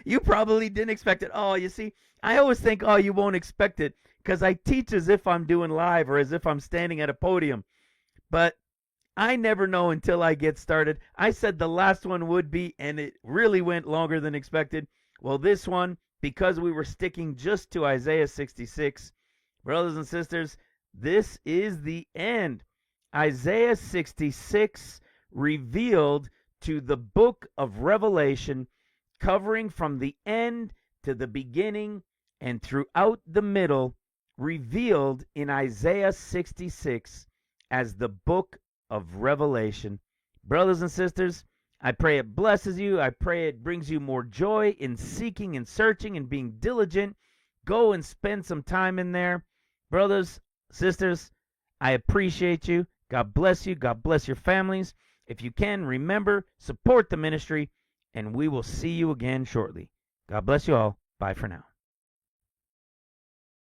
You probably didn't expect it. Oh, you see, I always think, oh, you won't expect it because I teach as if I'm doing live or as if I'm standing at a podium. But I never know until I get started. I said the last one would be, and it really went longer than expected. Well, this one, because we were sticking just to Isaiah 66, brothers and sisters, this is the end. Isaiah 66 revealed to the book of Revelation, covering from the end to the beginning and throughout the middle, revealed in Isaiah 66 as the book of Revelation. Brothers and sisters, I pray it blesses you. I pray it brings you more joy in seeking and searching and being diligent. Go and spend some time in there. Brothers, sisters, I appreciate you. God bless you. God bless your families. If you can, remember, support the ministry, and we will see you again shortly. God bless you all. Bye for now.